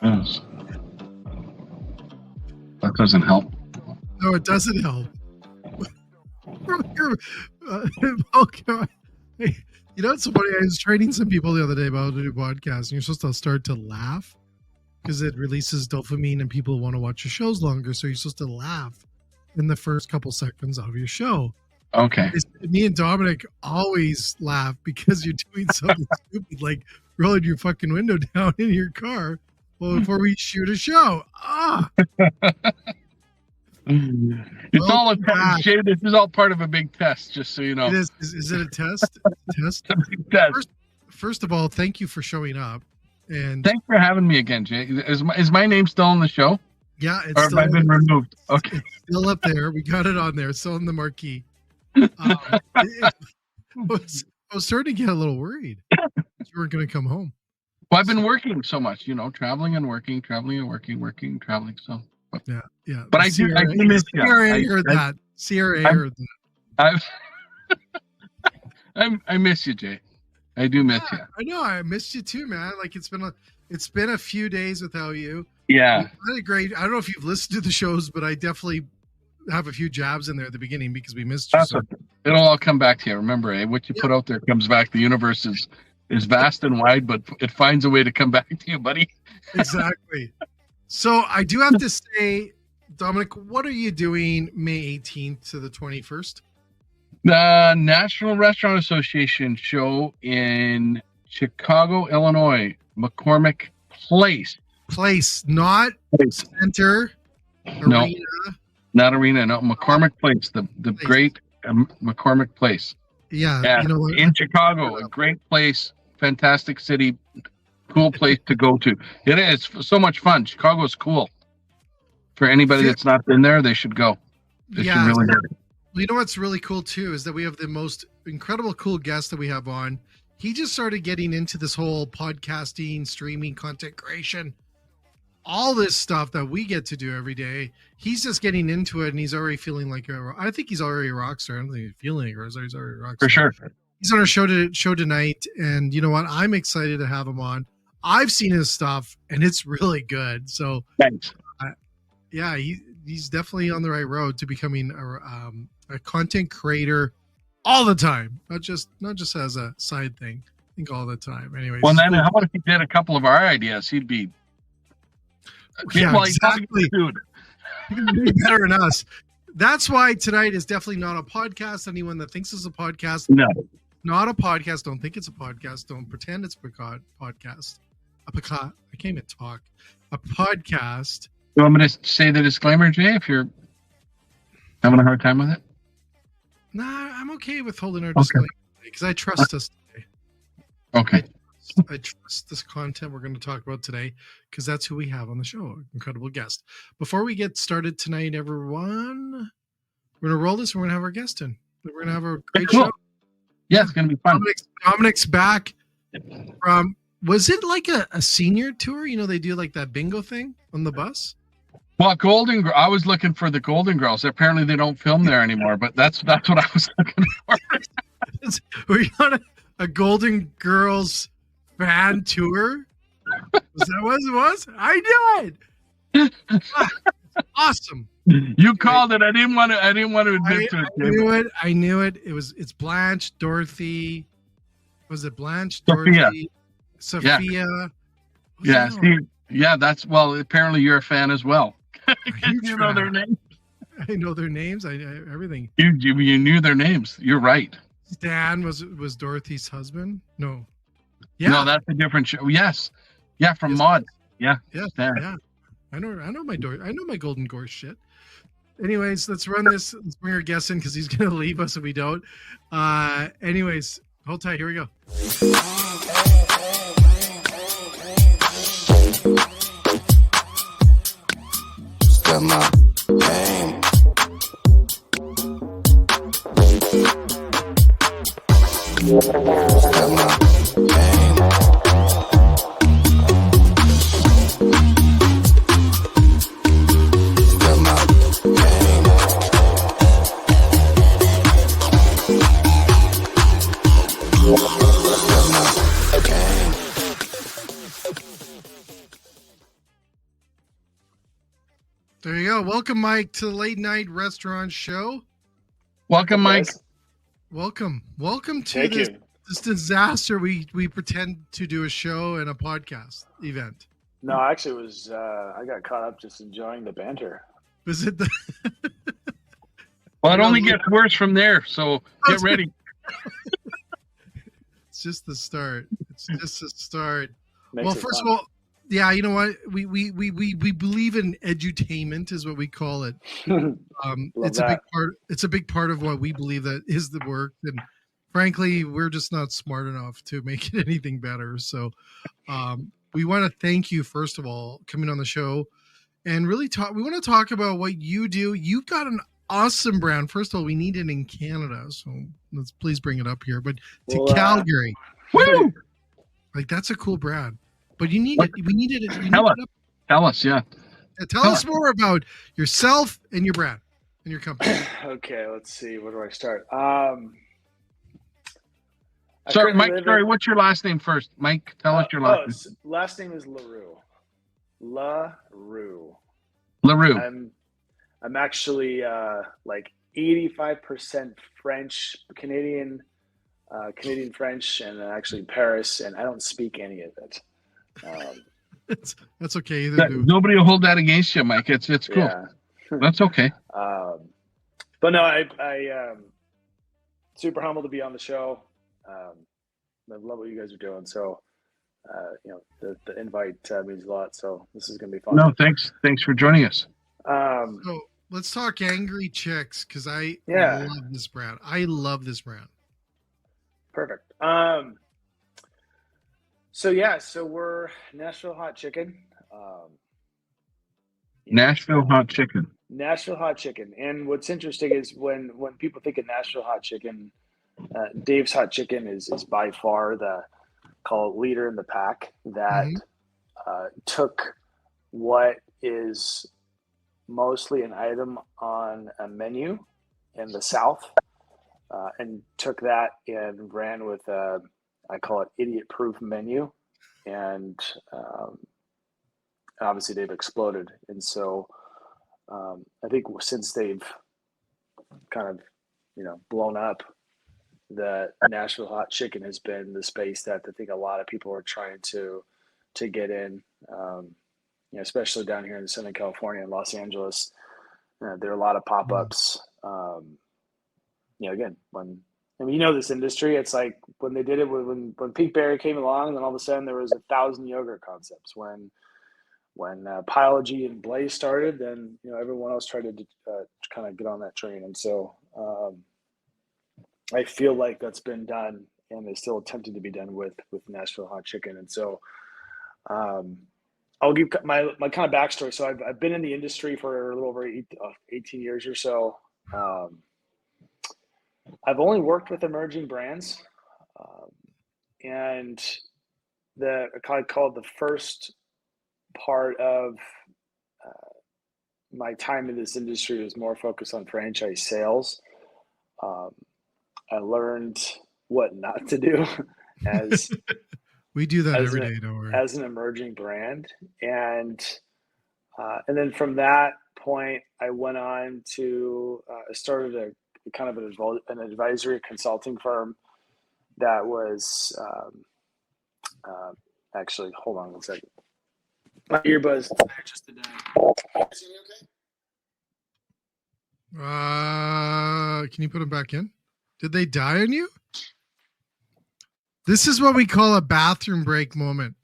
Yes. That doesn't help. No, it doesn't help. You know, it's so funny. I was training some people the other day about how to do podcasts, and you're supposed to start to laugh because it releases dopamine and people want to watch your shows longer. So you're supposed to laugh in the first couple seconds of your show. Okay. Me and Dominic always laugh because you're doing something stupid, like rolling your fucking window down in your car before we shoot a show. It's all a test. Jay, this is all part of a big test, just so you know. It is. Is it a test? It's a big test. First of all, thank you for showing up. And thanks for having me again, Jay. Is my name still on the show? Yeah, it's or have I been removed? Okay. It's still up there. We got it on there. Still on the marquee. I was starting to get a little worried. You weren't going to come home. Well, I've been working so much, traveling and working, traveling. So yeah. But I do miss you. CRA heard that. CRA heard that. I miss you, Jay. I do miss you. I know. I missed you too, man. Like it's been a few days without you. Yeah. Really great. I don't know if you've listened to the shows, but I definitely have a few jabs in there at the beginning because we missed you. So. It'll all come back to you. Remember, what you put out there comes back. The universe is vast and wide, but it finds a way to come back to you, buddy. Exactly. So I do have to say, Dominic, what are you doing May 18th to the 21st? The National Restaurant Association show in Chicago, Illinois, McCormick Place. Not Center. No. Arena. Not Arena, no. McCormick Place, the great McCormick Place. Yeah. In Chicago, a great place, fantastic city, cool place to go to. It is so much fun. Chicago's cool. For anybody that's not been there, they should go. They should really go. Well, you know what's really cool too is that we have the most incredible cool guest that we have on. He just started getting into this whole podcasting, streaming, content creation, all this stuff that we get to do every day. He's just getting into it, and he's already feeling like I think he's already a rock star. I don't think he's feeling like he's already a rock star. For sure. He's on our show tonight, and you know what? I'm excited to have him on. I've seen his stuff, and it's really good. So, thanks. He's definitely on the right road to becoming a content creator all the time, not just as a side thing. I think all the time. Anyways. Well, then how about if he did a couple of our ideas? He'd be. Exactly. Dude. He'd be better than us. That's why tonight is definitely not a podcast. Anyone that thinks it's a podcast, no, not a podcast. Don't think it's a podcast. Don't pretend it's a podcast. I can't even talk. A podcast. You want me to say the disclaimer, Jay, if you're having a hard time with it? Nah, I'm okay with holding our disclaimer because I trust us today. Okay. I trust this content we're going to talk about today because that's who we have on the show. Incredible guest. Before we get started tonight, everyone, we're going to roll this. We're going to have our guest in. We're going to have a great show. Yeah, it's going to be fun. Dominic's back from, was it like a senior tour? They do like that bingo thing on the bus. Well, I was looking for the Golden Girls. Apparently they don't film there anymore, but that's what I was looking for. Were you on a Golden Girls fan tour? Was that what it was? I knew it. Awesome. You called it. I didn't want to admit to it. I knew it. It's Blanche, Dorothy. Was it Blanche, Sophia. Dorothy, Sophia? Yeah. Apparently you're a fan as well. You know their names. I know their names. I everything. You knew their names. You're right. Stan was Dorothy's husband. No. Yeah. No, that's a different show. Yes. Yeah, from Maude. Yeah. Yeah. Yeah. I know my Golden Gorse shit. Anyways, let's run this. Let's bring our guest in because he's gonna leave us if we don't. Anyways, hold tight. Here we go. Got my name. Got my name. Got my name. There you go. Welcome, Mike, to the Late Night Restaurant Show. Welcome, Hey, Mike. guys. Welcome to Thank this, you. this disaster. We pretend to do a show and a podcast event. No, actually, it was I got caught up just enjoying the banter. Was it the? Well, it only gets worse from there, so get ready. It's just the start. It's just the start. Makes Well, it first fun. of all, yeah, you know what? We believe in edutainment, is what we call it. Love It's a that. big part. It's a big part of what we believe that is the work, and frankly, we're just not smart enough to make it anything better. So, we want to thank you first of all coming on the show, and really talk. We want to talk about what you do. You've got an awesome brand. First of all, we need it in Canada, so let's please bring it up here. But to Well, Calgary, Woo! like that's a cool brand. But you need it. We needed it. You need Tell it us. up. Tell us, yeah. Tell us more about yourself and your brand and your company. Okay, let's see. Where do I start? I Sorry, currently Mike. live Sorry, in- what's your last name first? Mike, tell us your last name. Last name is LaRue. LaRue. LaRue. I'm actually like 85% French, Canadian French, and actually Paris, and I don't speak any of it. That's okay. Either do. Nobody will hold that against you, Mike. It's cool. Yeah. That's okay. But no, I super humbled to be on the show. I love what you guys are doing. So, the invite means a lot. So this is going to be fun. No, thanks for joining us. So let's talk Angry Chickz, because I Yeah. love this brand. I love this brand. Perfect. So we're Nashville Hot Chicken. Nashville Hot Chicken. Nashville Hot Chicken. And what's interesting is when people think of Nashville Hot Chicken, Dave's Hot Chicken is by far the leader in the pack that took what is mostly an item on a menu in the South and took that and ran with I call it idiot-proof menu, and obviously they've exploded. And so I think since they've kind of blown up, the Nashville Hot Chicken has been the space that I think a lot of people are trying to get in. Especially down here in Southern California and Los Angeles, there are a lot of pop-ups. Again, this industry, it's like when they did it when Pink Berry came along, then all of a sudden there was 1,000 yogurt concepts. When Pyology and Blaze started, then everyone else tried to kind of get on that train. And so I feel like that's been done, and is still attempting to be done with Nashville Hot Chicken. And so I'll give my kind of backstory. So I've been in the industry for a little over 18 years or so. I've only worked with emerging brands, and I call it the first part of my time in this industry was more focused on franchise sales. I learned what not to do as We do that every day, don't worry. as an emerging brand, and then from that point, I went on to started a kind of an advisory consulting firm that was actually, hold on one second. My earbuds just died. See me okay? Can you put them back in? Did they die on you? This is what we call a bathroom break moment.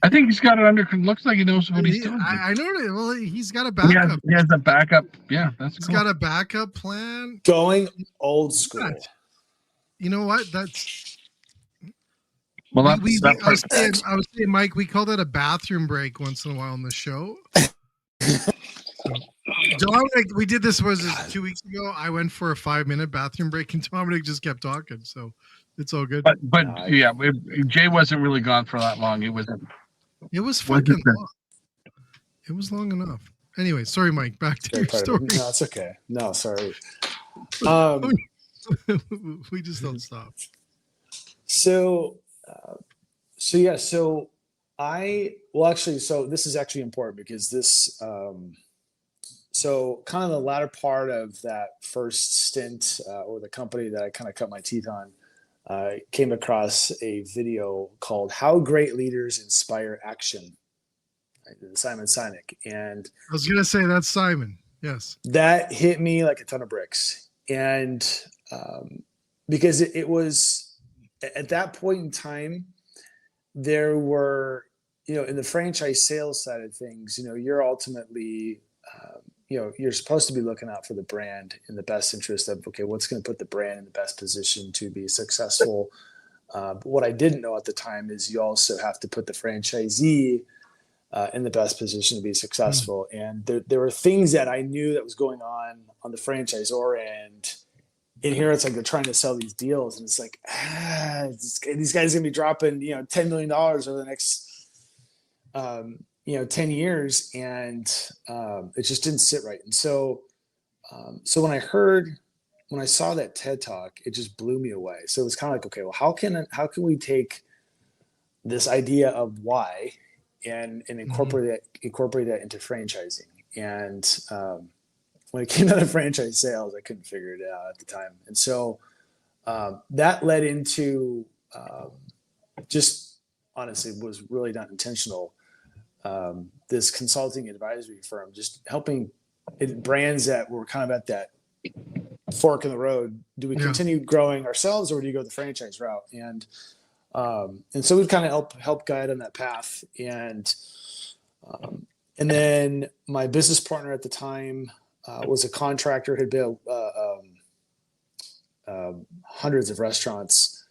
I think he's got it under. Looks like he knows what he's doing. I know. Well, he's got a He backup. has a backup. Yeah, that's He's cool. got a backup plan. Going old school. What? You know what? That's Well, I was that's saying, Mike, we call that a bathroom break once in a while on the show. Dominic, we did this 2 weeks ago. I went for a 5-minute bathroom break, and Dominic just kept talking, so it's all good. but yeah, Jay wasn't really gone for that long. It wasn't. It was fucking long. It was long enough. Anyway, sorry, Mike. Back to your story. No, it's okay. No, sorry. We just don't stop. So So this is actually important because this, so kind of the latter part of that first stint or the company that I kind of cut my teeth on, came across a video called "How Great Leaders Inspire Action," right? Simon Sinek, and I was gonna say that's Simon. Yes. that hit me like a ton of bricks, and because it was at that point in time, there were, in the franchise sales side of things, you're ultimately, you're supposed to be looking out for the brand in the best interest of, okay, what's going to put the brand in the best position to be successful. But what I didn't know at the time is you also have to put the franchisee in the best position to be successful. And there were things that I knew that was going on the franchisor end. And here it's like they're trying to sell these deals, and it's like, these guys are gonna be dropping, $10 million over the next 10 years, and it just didn't sit right. And so when I saw that TED talk, it just blew me away. So it was kind of like, okay, well, how can we take this idea of why and incorporate that into franchising? And when it came out of franchise sales, I couldn't figure it out at the time. And so that led into just honestly was really not intentional. This consulting advisory firm, just helping brands that were kind of at that fork in the road. Do we continue growing ourselves, or do you go the franchise route? And so we'd kind of help guide on that path. And then my business partner at the time was a contractor, had built hundreds of restaurants.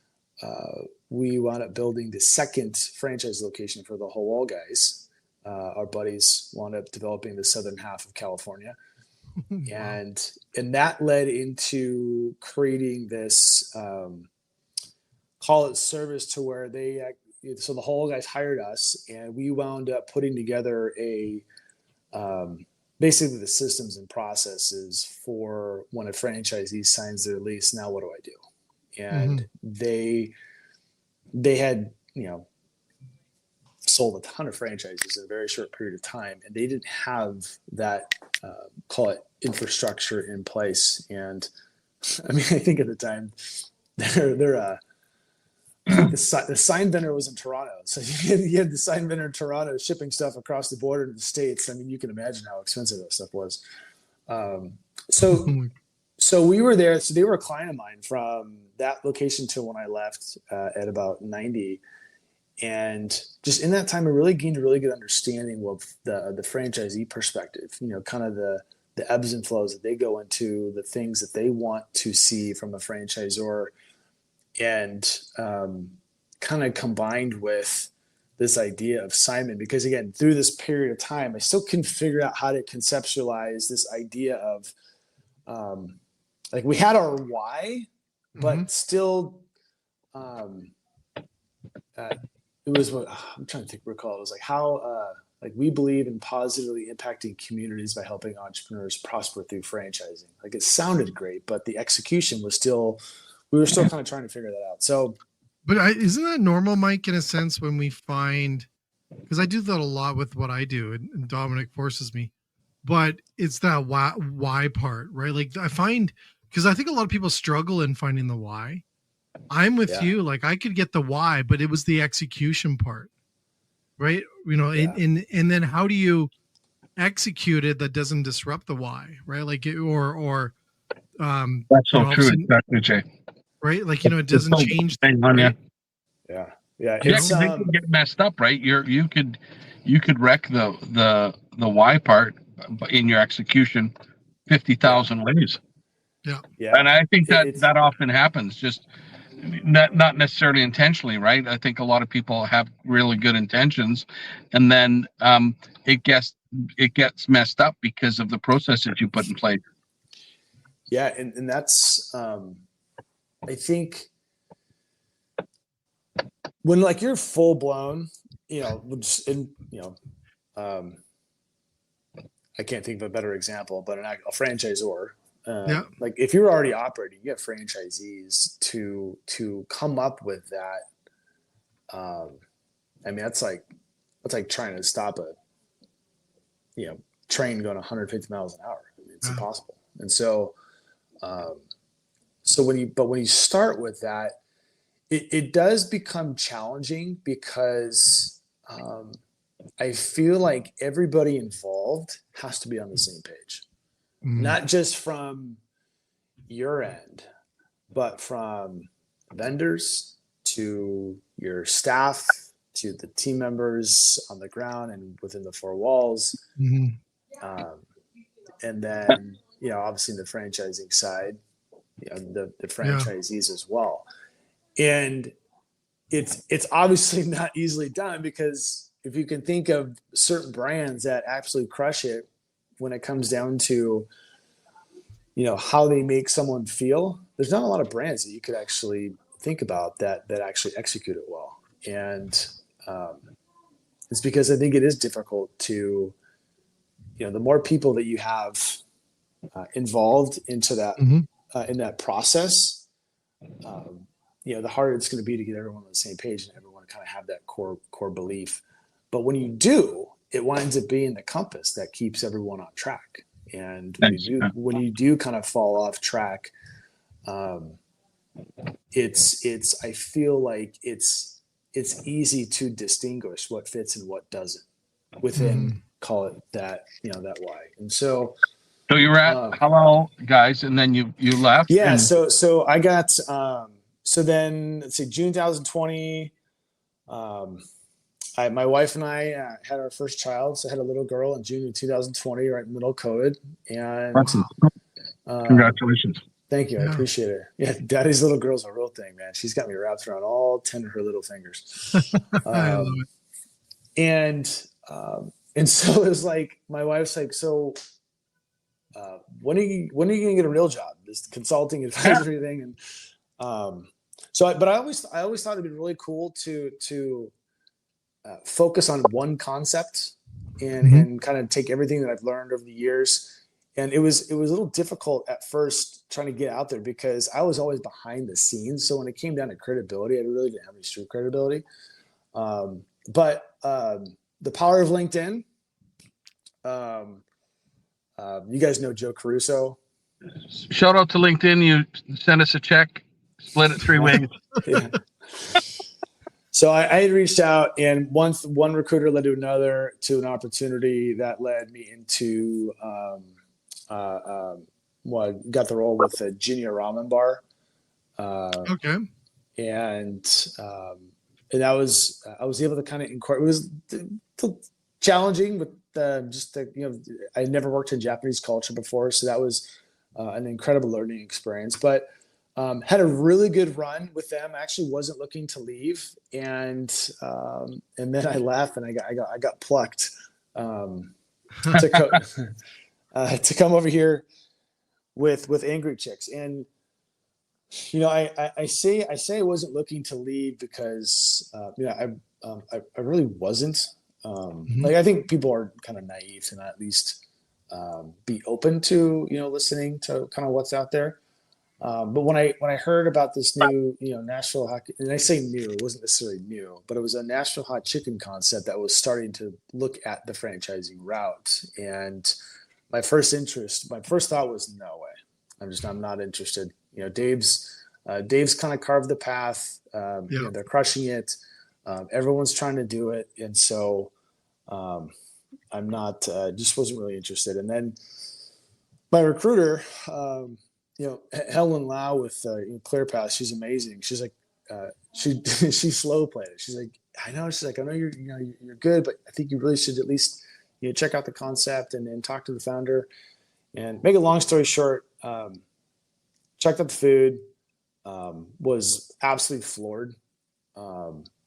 We wound up building the second franchise location for the Whole Wall guys. Our buddies wound up developing the southern half of California. And that led into creating this, call it service, to where so the Whole Wall guys hired us, and we wound up putting together basically the systems and processes for when a franchisee signs their lease. Now, what do I do? And they had, sold a ton of franchises in a very short period of time, and they didn't have that, call it infrastructure in place. And I mean, I think at the time the sign vendor was in Toronto. So you had the sign vendor in Toronto shipping stuff across the border to the States. I mean, you can imagine how expensive that stuff was. So we were there. So they were a client of mine from that location till when I left at about 90. And just in that time, I really gained a really good understanding of the franchisee perspective, kind of the ebbs and flows that they go into, the things that they want to see from a franchisor, and kind of combined with this idea of Simon, because again, through this period of time, I still couldn't figure out how to conceptualize this idea of like we had our why, but still it was what I'm trying to recall. It was like how like we believe in positively impacting communities by helping entrepreneurs prosper through franchising. Like it sounded great, but the execution was we were still kind of trying to figure that out. So, but isn't that normal, Mike, in a sense, when we find, because I do that a lot with what I do, and Dominic forces me, but it's that why part, right? Like I find, because I think a lot of people struggle in finding the why. I'm with you. Like I could get the why, but it was the execution part, right? And then how do you execute it that doesn't disrupt the why, right? Like that's so true. Exactly, Jay. Right? Like, it doesn't change. Yeah. It's, they can get messed up, right? You could wreck the why part in your execution 50,000 ways. Yeah. And I think that often happens, just not necessarily intentionally, right? I think a lot of people have really good intentions, and then it gets messed up because of the processes you put in place. Yeah, and that's I think when like you're full blown, I can't think of a better example, but a franchisor. Like if you're already operating, you have franchisees to come up with that. I mean, that's like it's like trying to stop a, train going 150 miles an hour. I mean, it's impossible. And so, when you start with that, it does become challenging because I feel like everybody involved has to be on the same page, not just from your end, but from vendors to your staff to the team members on the ground and within the four walls. And then, obviously the franchising side, the franchisees as well. And it's obviously not easily done, because if you can think of certain brands that absolutely crush it when it comes down to, how they make someone feel, there's not a lot of brands that you could actually think about that actually execute it well. And it's because I think it is difficult to, the more people that you have involved into that, in that process, the harder it's going to be to get everyone on the same page and everyone kind of have that core belief. But when you do, it winds up being the compass that keeps everyone on track. And when you do kind of fall off track, I feel like it's easy to distinguish what fits and what doesn't within, call it that, that why. And so you were at Halal Guys, and then you left. Yeah. So I got, so then let's see, June 2020, my wife and I had our first child. So I had a little girl in June of 2020, right in the middle of COVID. And awesome. Congratulations. Thank you. I appreciate it. Yeah. Daddy's little girl's a real thing, man. She's got me wrapped around all 10 of her little fingers. I love it. And so it was like, my wife's like, so when are you going to get a real job? This consulting advisory thing. And but I always thought it'd be really cool to focus on one concept and kind of take everything that I've learned over the years. And it was a little difficult at first trying to get out there because I was always behind the scenes. So when it came down to credibility, I really didn't have any street credibility. But the power of LinkedIn, you guys know Joe Caruso. Shout out to LinkedIn. You send us a check, split it 3 ways. Yeah. So I had reached out, and one recruiter led to another, to an opportunity that led me into got the role with the Junior Ramen Bar. Okay. And I was able to kind of incorporate. It was challenging with I never worked in Japanese culture before, so that was an incredible learning experience. But had a really good run with them. I actually wasn't looking to leave, and then I left, and I got plucked to come over here with Angry Chickz. And I say I wasn't looking to leave because I really wasn't. Like, I think people are kind of naive to not at least be open to listening to kind of what's out there. But when I heard about this new Nashville hot, and I say new, it wasn't necessarily new, but it was a Nashville hot chicken concept that was starting to look at the franchising route. And my first thought was, no way, I'm not interested. Dave's kind of carved the path. They're crushing it. Everyone's trying to do it. And so I'm not, just wasn't really interested. And then my recruiter, Helen Lau with ClearPath, she's amazing. She's like, she slow played it. She's like, I know. She's like, I know you're good, but I think you really should at least check out the concept and talk to the founder. And make a long story short, checked out the food, was absolutely floored.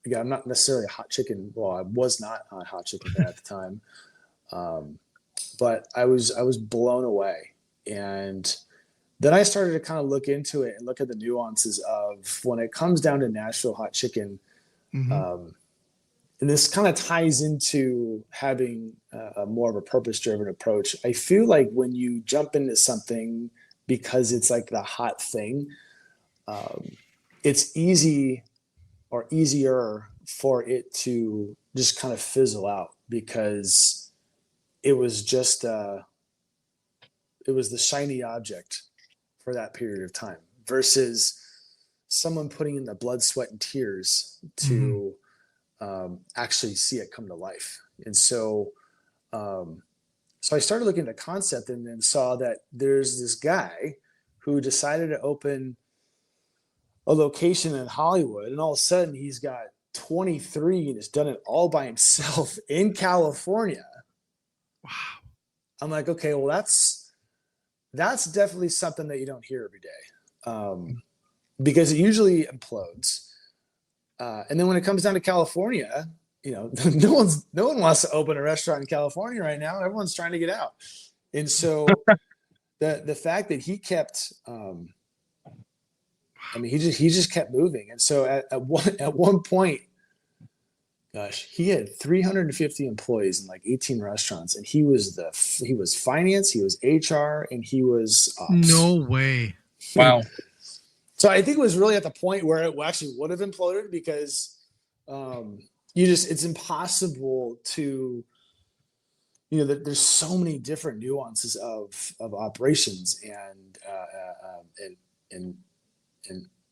Again, I'm not necessarily a hot chicken. Well, I was not a hot chicken fan at the time, but I was blown away. And then I started to kind of look into it and look at the nuances of when it comes down to Nashville hot chicken. And this kind of ties into having a more of a purpose-driven approach. I feel like when you jump into something because it's like the hot thing, it's easy or easier for it to just kind of fizzle out, because it was just it was the shiny object for that period of time, versus someone putting in the blood, sweat, and tears to actually see it come to life. And so I started looking at the concept, and then saw that there's this guy who decided to open a location in Hollywood, and all of a sudden he's got 23 and has done it all by himself in California. Wow. I'm like, okay, well, that's definitely something that you don't hear every day, because it usually implodes. And then when it comes down to California, no one wants to open a restaurant in California right now. Everyone's trying to get out. And so the fact that he kept, he just kept moving. And so at one point, gosh, he had 350 employees in like 18 restaurants, and he was finance, he was HR, and he was ops. No way. Wow. So I think it was really at the point where it actually would have imploded, because it's impossible to, there's so many different nuances of operations and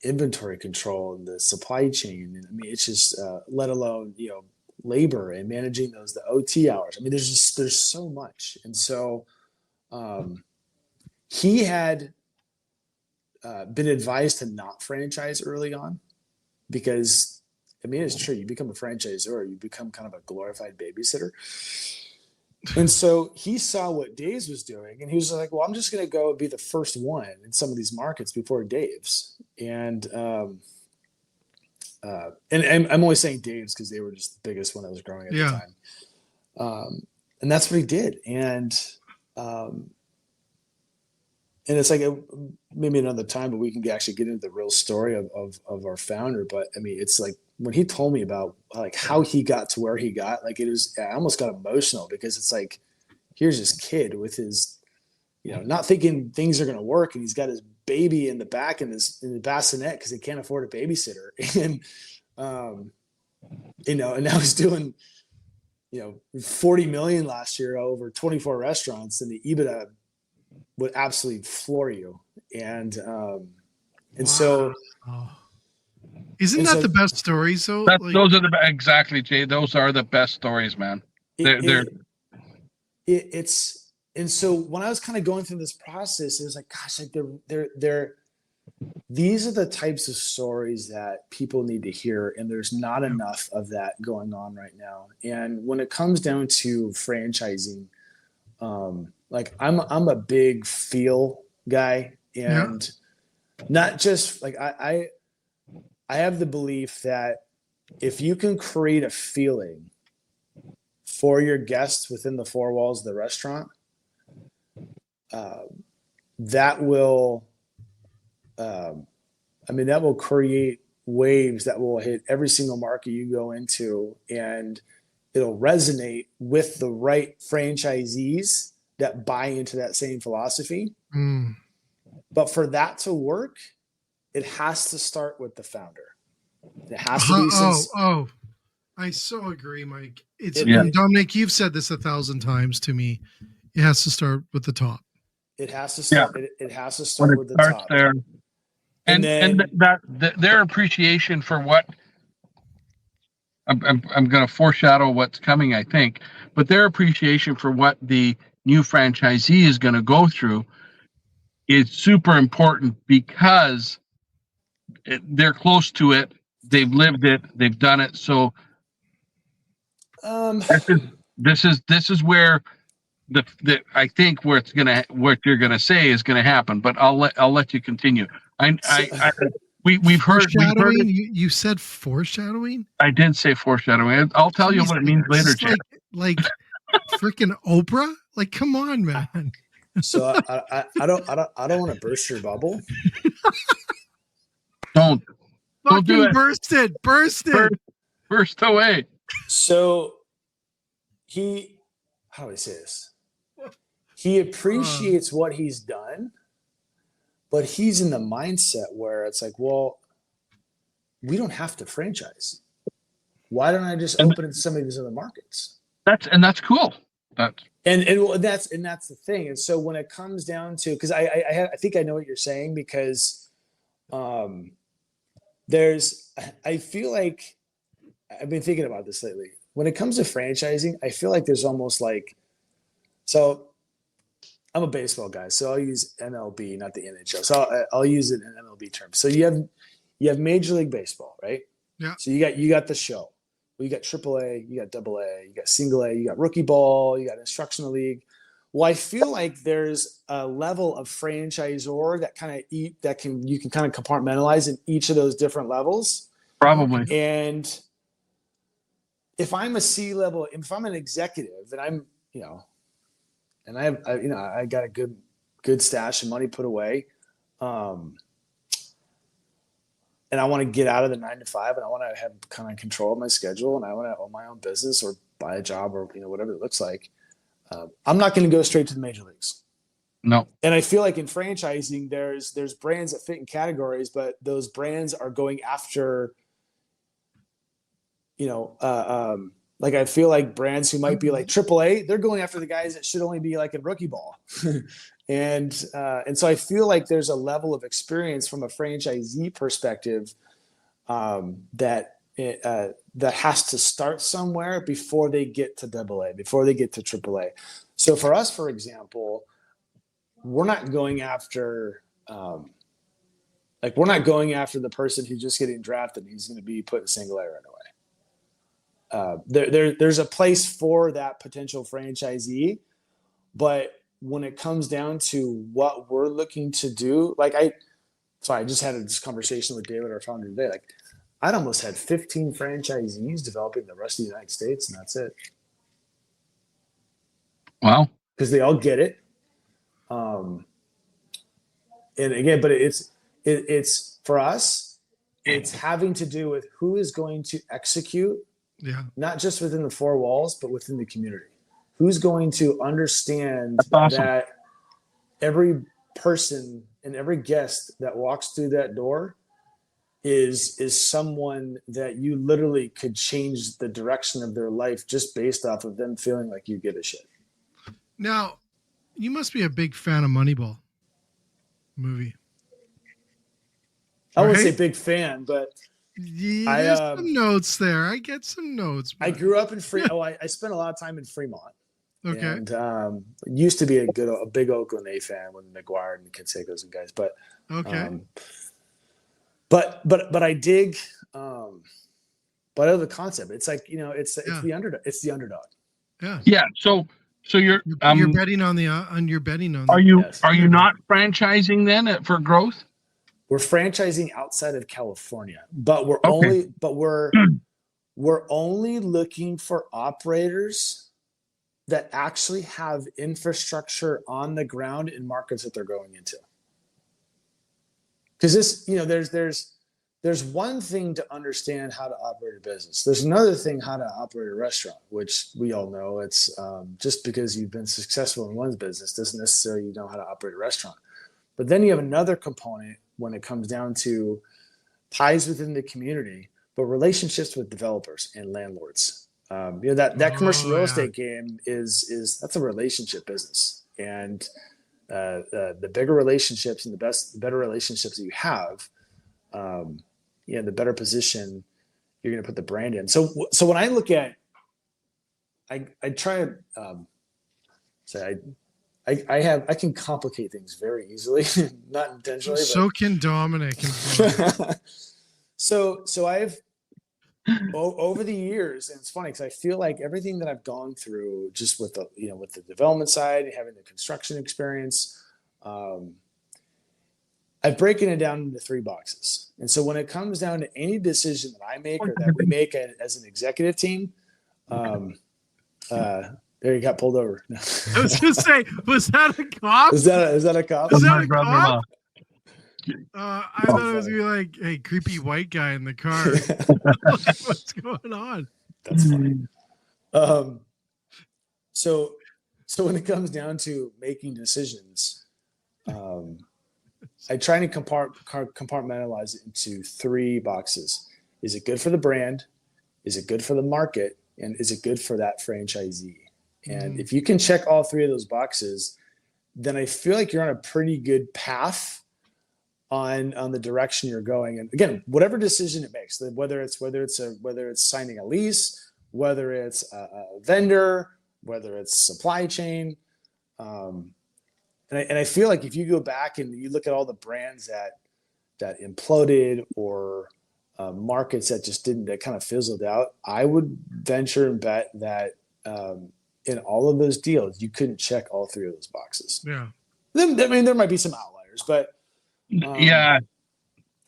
inventory control and the supply chain. And it's just, let alone, labor and managing the OT hours. There's so much. And so he had been advised to not franchise early on, because it's true. You become a franchisor, you become kind of a glorified babysitter. And so he saw what Dave's was doing, and he was like, well, I'm just going to go be the first one in some of these markets before Dave's. And I'm only saying Dave's because they were just the biggest one that was growing at the time. And that's what he did. And it's like maybe another time, but we can actually get into the real story of our founder. But it's like when he told me about like how he got to where he got, I almost got emotional, because it's like, here's this kid with his, not thinking things are going to work, and he's got his baby in the back in the bassinet because he can't afford a babysitter, and and now he's doing 40 million last year over 24 restaurants, and the EBITDA would absolutely floor you. And so isn't that the best stories? So those are exactly, Jay. Those are the best stories, man. It's and so when I was kind of going through this process, it was like, gosh, like these are the types of stories that people need to hear, and there's not enough of that going on right now. And when it comes down to franchising, like I'm a big feel guy, and not just like I have the belief that if you can create a feeling for your guests within the four walls of the restaurant, that will create waves that will hit every single market you go into, and it'll resonate with the right franchisees that buy into that same philosophy. But for that to work, it has to start with the founder. It has to be I so agree, Mike. Dominic, you've said this 1,000 times to me. It has to start with the top. It has to start. It has to start with the top. There. And their appreciation for what I'm going to foreshadow what's coming, I think, but their appreciation for what the new franchisee is going to go through is super important, because they're close to it. They've lived it. They've done it. So this is where I think what you're gonna say is gonna happen. But I'll let you continue. We've heard you said foreshadowing. I did say foreshadowing. I'll tell you what it means later, Chad. Like freaking Oprah. Like, come on, man. So I don't want to burst your bubble. Don't do it. Burst it. Burst away. So how do I say this? He appreciates what he's done, but he's in the mindset where it's like, well, we don't have to franchise. Why don't I just open it to some of these other markets? That's cool. And that's the thing. And so when it comes down to, because I think I know what you're saying, because I feel like I've been thinking about this lately. When it comes to franchising, I feel like there's almost like, so I'm a baseball guy, so I'll use MLB, not the NHL. So I'll use it in MLB terms. So you have Major League Baseball, right? Yeah. So you got the show. Well, you got AAA, you got AA, you got single A, you got rookie ball, you got instructional league. Well, I feel like there's a level of franchisor that you can kind of compartmentalize in each of those different levels. Probably. And if I'm a C-level, if I'm an executive and I'm, and I got a good stash of money put away, and I want to get out of the 9 to 5, and I want to have kind of control of my schedule, and I want to own my own business or buy a job or whatever it looks like. I'm not going to go straight to the major leagues. No. And I feel like in franchising, there's brands that fit in categories, but those brands are going after, like I feel like brands who might be like AAA, they're going after the guys that should only be like in rookie ball. And so I feel like there's a level of experience from a franchisee perspective that has to start somewhere before they get to AA, before they get to AAA. So for us, for example, we're not going after we're not going after the person who's just getting drafted and he's going to be put in single A right away. There's a place for that potential franchisee, but when it comes down to what we're looking to do, I just had this conversation with David, our founder, today. Like, I'd almost had 15 franchisees developing the rest of the United States, and that's it. Wow. Because they all get it. And again, but it's for us, it's having to do with who is going to execute, not just within the four walls, but within the community. Who's going to understand that every person and every guest that walks through that door is someone that you literally could change the direction of their life just based off of them feeling like you give a shit. Now, you must be a big fan of Moneyball movie. I wouldn't say big fan, but there's some notes there. I get some notes. I grew up in Fremont. I spent a lot of time in Fremont. Okay. And used to be a big Oakland A fan with McGuire and Canseco's and guys, but okay. But I dig, but I know the concept. It's like it's the underdog. It's the underdog. Yeah. Yeah. So you're betting on you're betting on. Are you not franchising then for growth? We're franchising outside of California, but we're only looking for operators that actually have infrastructure on the ground in markets that they're going into. Because this, there's one thing to understand how to operate a business. There's another thing how to operate a restaurant, which we all know. It's just because you've been successful in one business doesn't necessarily know how to operate a restaurant. But then you have another component when it comes down to ties within the community, but relationships with developers and landlords. That commercial real estate game is that's a relationship business, and the bigger relationships and the better relationships that you have, the better position you're going to put the brand in. So when I look at, I try to say I can complicate things very easily, not intentionally. So can Dominic. So I've over the years, and it's funny because I feel like everything that I've gone through, just with the with the development side, having the construction experience, I've broken it down into 3 boxes. And so when it comes down to any decision that I make or that we make as an executive team, there you got pulled over. I was going to say, was that a cop? Is that a cop? Is that a cop? I thought it was gonna be like, hey, creepy white guy in the car. Like, what's going on? That's funny. So when it comes down to making decisions, I try to compartmentalize it into 3 boxes. Is it good for the brand? Is it good for the market? And is it good for that franchisee? And if you can check all three of those boxes, then I feel like you're on a pretty good path on the direction you're going. And again, whatever decision it makes, whether it's signing a lease, whether it's a vendor, whether it's supply chain. And I feel like if you go back and you look at all the brands that imploded or markets that kind of fizzled out, I would venture and bet that in all of those deals, you couldn't check all three of those boxes. Yeah. I mean, there might be some outliers, but yeah.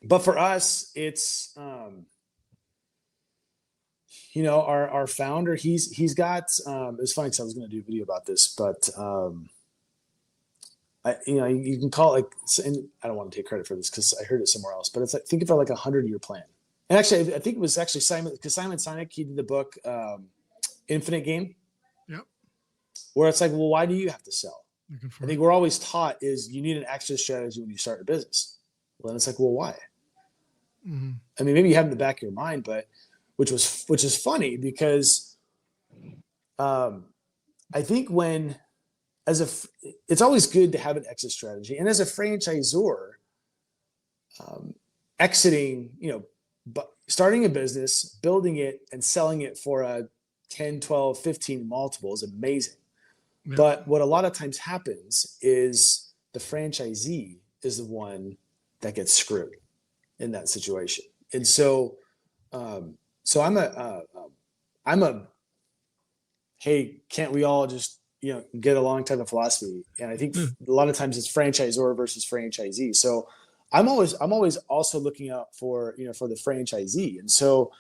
But for us, it's our founder. He's got. It's funny because I was going to do a video about this, but you can call it and I don't want to take credit for this because I heard it somewhere else. But it's like, think of it like a 100-year plan. And actually, I think it was actually Simon Sinek. He did the book Infinite Game. Yep. Where it's like, well, why do you have to sell? I think it. we're always taught is you need an exit strategy when you start a business. Well, then it's like, well, why? Mm-hmm. I mean, maybe you have it in the back of your mind, but which is funny because I think it's always good to have an exit strategy. And as a franchisor, exiting, but starting a business, building it and selling it for a 10, 12, 15 multiple is amazing. Yeah. But what a lot of times happens is the franchisee is the one that gets screwed in that situation. And so I'm a hey, can't we all just get along type of philosophy? And I think a lot of times it's franchisor versus franchisee. So I'm always also looking out for for the franchisee. And so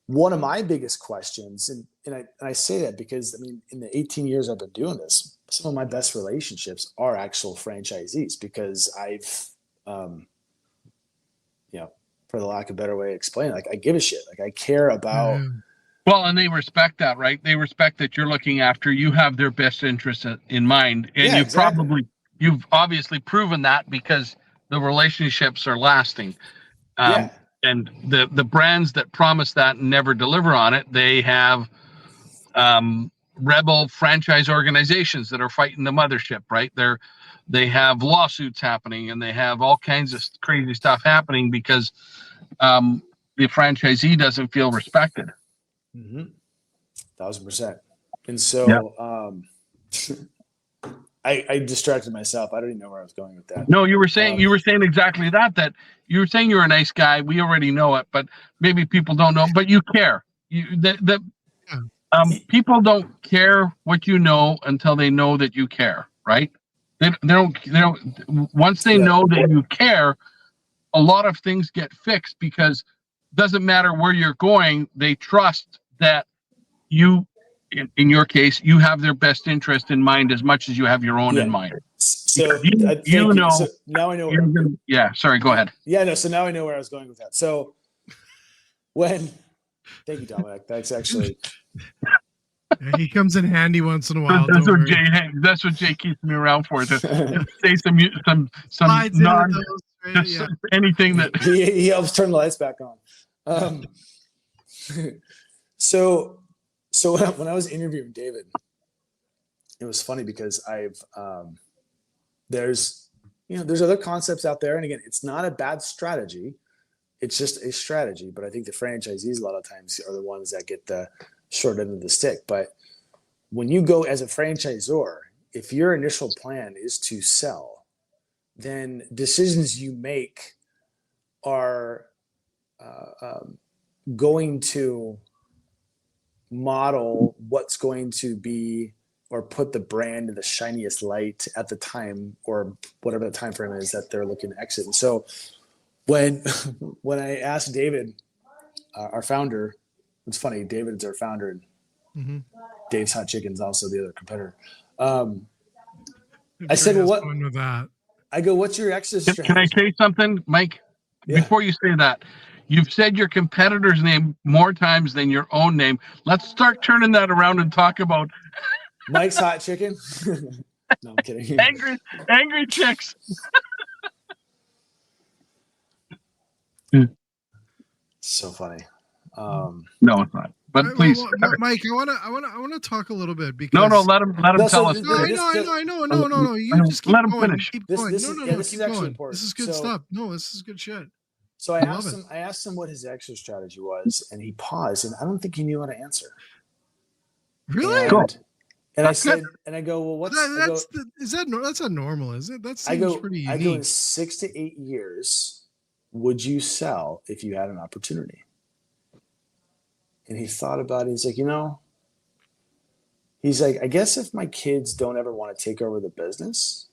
one of my biggest questions, and I say that because I mean in the 18 years I've been doing this, some of my best relationships are actual franchisees because I've for the lack of a better way to explain it, like I give a shit. Like I care about Well, and they respect that, right? They respect that you're looking after, you have their best interests in mind. And you've obviously proven that because the relationships are lasting. And the brands that promise that and never deliver on it, they have rebel franchise organizations that are fighting the mothership, right? They have lawsuits happening and they have all kinds of crazy stuff happening because the franchisee doesn't feel respected. 1,000%. And so I distracted myself. I don't even know where I was going with that. No, you were saying exactly that you were saying you're a nice guy. We already know it, but maybe people don't know, but you care. People don't care what you know until they know that you care, right? They don't once they know that you care, a lot of things get fixed because it doesn't matter where you're going. They trust that you, in your case, you have their best interest in mind as much as you have your own in mind. So So now I know. Sorry, go ahead. Yeah, no. So now I know where I was going with that. So thank you, Dominic. That's actually. He comes in handy once in a while. That's what Jay keeps me around for, to say some anything that he helps turn the lights back on. So when I was interviewing David, it was funny because there's other concepts out there, and again, it's not a bad strategy. It's just a strategy, but I think the franchisees a lot of times are the ones that get the short end of the stick. But when you go as a franchisor, if your initial plan is to sell, then decisions you make are going to model what's going to be or put the brand in the shiniest light at the time or whatever the time frame is that they're looking to exit. And so when I asked David, our founder, it's funny, David's our founder, and Dave's Hot Chicken's also the other competitor. I said, well, what? With that. I go, what's your exit strategy? Can I say something, Mike? Yeah. Before you say that, you've said your competitor's name more times than your own name. Let's start turning that around and talk about Mike's Hot Chicken. No, I'm kidding. Angry Chickz. So funny. No, it's not. But All right, please, Mike, I want to talk a little bit because no, let him No, tell so us. No, I know. No. You just keep Let him going. finish. Keep This going. is Keep actually going. important. This is good stuff. No, this is good shit. So I love asked him what his exit strategy was, and he paused, and I don't think he knew how to answer. Really? And, Cool. and I That's said, and I go, well, That's not normal, is it? That I seems go, pretty I go, in unique. 6 to 8 years, would you sell if you had an opportunity? And he thought about it. He's like, he's like, I guess if my kids don't ever want to take over the business,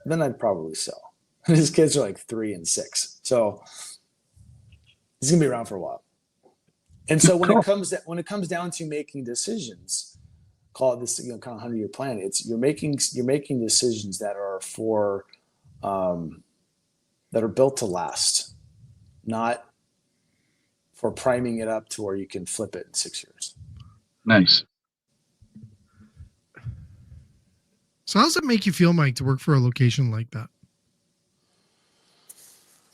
then I'd probably sell. His kids are like 3 and 6. So he's going to be around for a while. And so when it comes down to making decisions, call it this, kind of 100-year plan. It's you're making decisions that are for that are built to last, not for priming it up to where you can flip it in 6 years. Nice. So how does it make you feel, Mike, to work for a location like that?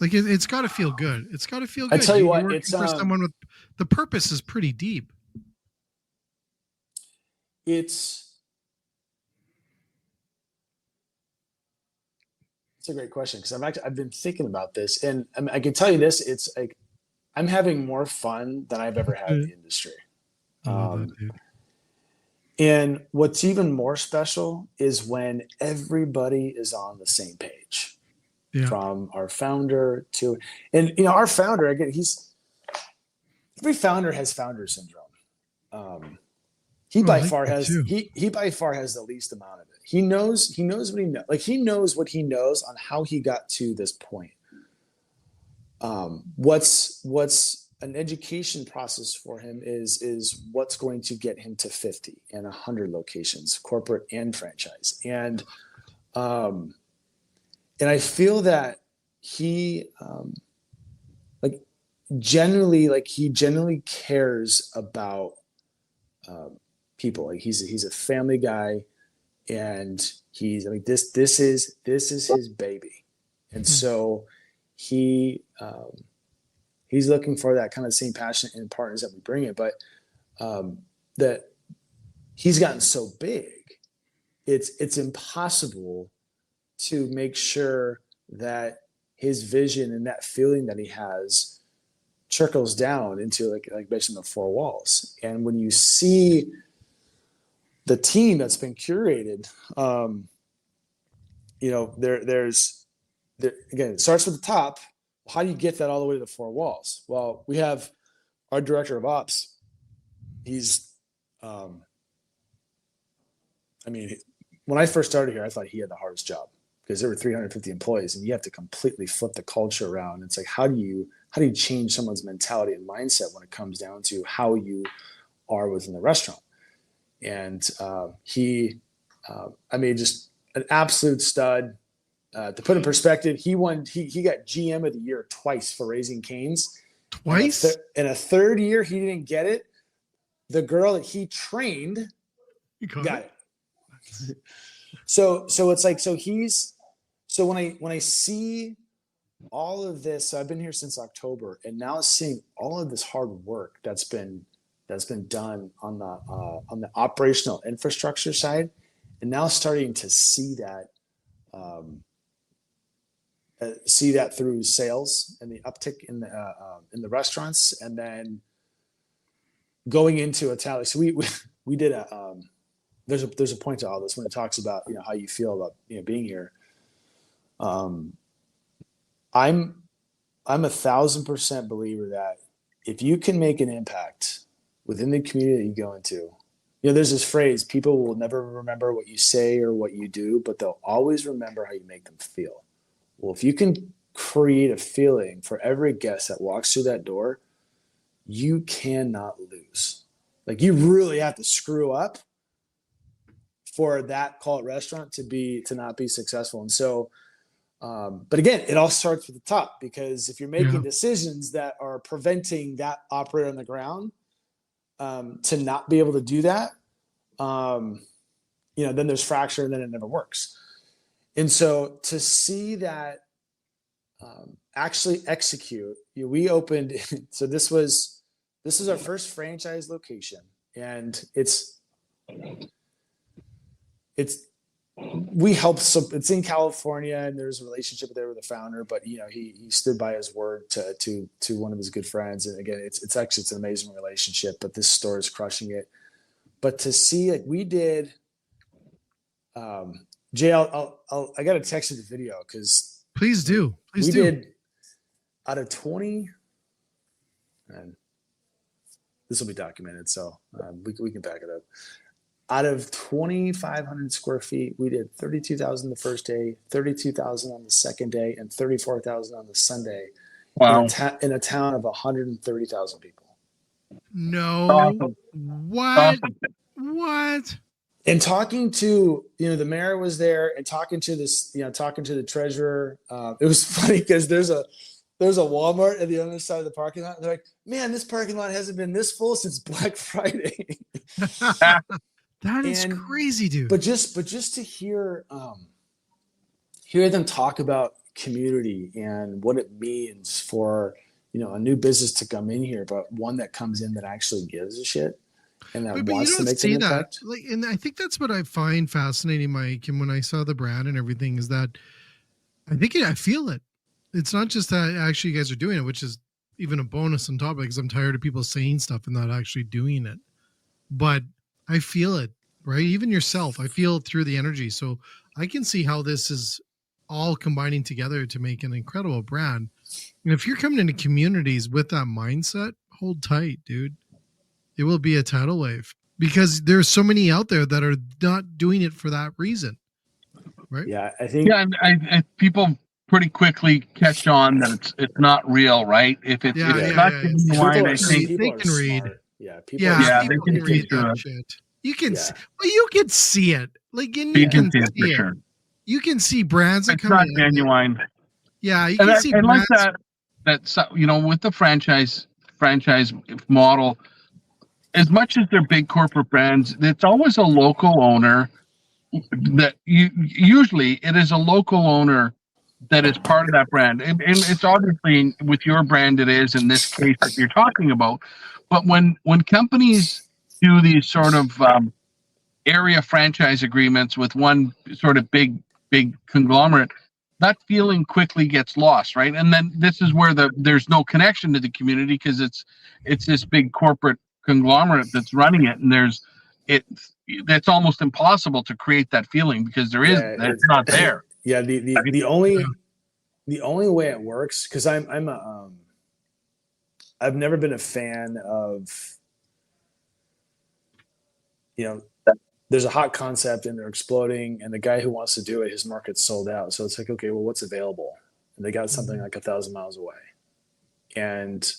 Like it's got to feel good. It's got to feel good. I tell you what, working it's for someone with the purpose is pretty deep. It's a great question because I've been thinking about this, and I can tell you this: it's like I'm having more fun than I've ever had in the industry. I love that, dude. And what's even more special is when everybody is on the same page. Yeah. From our founder to, and our founder, again, every founder has founder syndrome. He by far has the least amount of it. He knows what he knows. Like he knows what he knows on how he got to this point. What's an education process for him is what's going to get him to 50 and 100 locations, corporate and franchise. And I feel that he genuinely cares about people. Like he's a family guy, and he's this is his baby, and so he's looking for that kind of same passion in partners that we bring in. But that he's gotten so big, it's impossible to make sure that his vision and that feeling that he has trickles down into like mentioned the 4 walls. And when you see the team that's been curated, again, it starts with the top. How do you get that all the way to the 4 walls? Well, we have our director of ops. He's, when I first started here, I thought he had the hardest job because there were 350 employees, and you have to completely flip the culture around. It's like, how do you change someone's mentality and mindset when it comes down to how you are within the restaurant? And just an absolute stud. To put in perspective, he got GM of the year twice for Raising Cane's. Twice? In a third year, he didn't get it. The girl that he trained got it. So it's like, when I see all of this, so I've been here since October, and now seeing all of this hard work that's been done on the operational infrastructure side, and now starting to see that through sales and the uptick in the restaurants, and then going into Italian. So we did there's a point to all this when it talks about how you feel about being here. I'm 1,000% believer that if you can make an impact within the community that you go into, there's this phrase: people will never remember what you say or what you do, but they'll always remember how you make them feel. Well, if you can create a feeling for every guest that walks through that door, you cannot lose. Like, you really have to screw up for that call it restaurant to not be successful. And so, but again, it all starts with the top, because if you're making decisions that are preventing that operator on the ground to not be able to do that, then there's fracture, and then it never works. And so to see that actually execute, we opened, so this was this is our first franchise location, and it's we help. So it's in California, and there's a relationship there with the founder. But you know, he stood by his word to one of his good friends. And again, it's actually an amazing relationship. But this store is crushing it. But to see it, we did. Jay, I got to text you the video because Please do. we did out of 20, and this will be documented, so we can back it up. Out of 2,500 square feet, we did 32,000 the first day, 32,000 on the second day, and 34,000 on the Sunday. Wow. In a town of 130,000 people. No. Awesome. What? Awesome. What? And talking to, the mayor was there, and talking to the treasurer. It was funny because there's a Walmart at the other side of the parking lot. And they're like, man, this parking lot hasn't been this full since Black Friday. That is crazy, dude. But just to hear them talk about community and what it means for, a new business to come in here, but one that comes in that actually gives a shit and that wants to make an impact. And I think that's what I find fascinating, Mike. And when I saw the brand and everything, is that I feel it. It's not just that actually you guys are doing it, which is even a bonus on top of it, because I'm tired of people saying stuff and not actually doing it. But I feel it, right? Even yourself, I feel it through the energy. So I can see how this is all combining together to make an incredible brand. And if you're coming into communities with that mindset, hold tight, dude. It will be a tidal wave, because there's so many out there that are not doing it for that reason, right? Yeah, I think. Yeah, and people pretty quickly catch on that it's not real, right? If it's not genuine, I think they can read. Yeah, people can read that shit. You can, you can see it. Like, and you can see it. Sure. You can see brands that it's come not in. genuine. Yeah, you can see brands. Like that's with the franchise model, as much as they're big corporate brands, it's always a local owner that usually it is a local owner that is part of that brand. And it's obviously with your brand, it is in this case that you're talking about. But when companies do these sort of area franchise agreements with one sort of big conglomerate, that feeling quickly gets lost, right? And then this is where there's no connection to the community, because it's this big corporate conglomerate that's running it, and it's almost impossible to create that feeling, because it's not there. Yeah, the only way it works, because I've never been a fan of, there's a hot concept and they're exploding, and the guy who wants to do it, his market's sold out. So it's like, okay, well, what's available? And they got something like 1,000 miles away. And,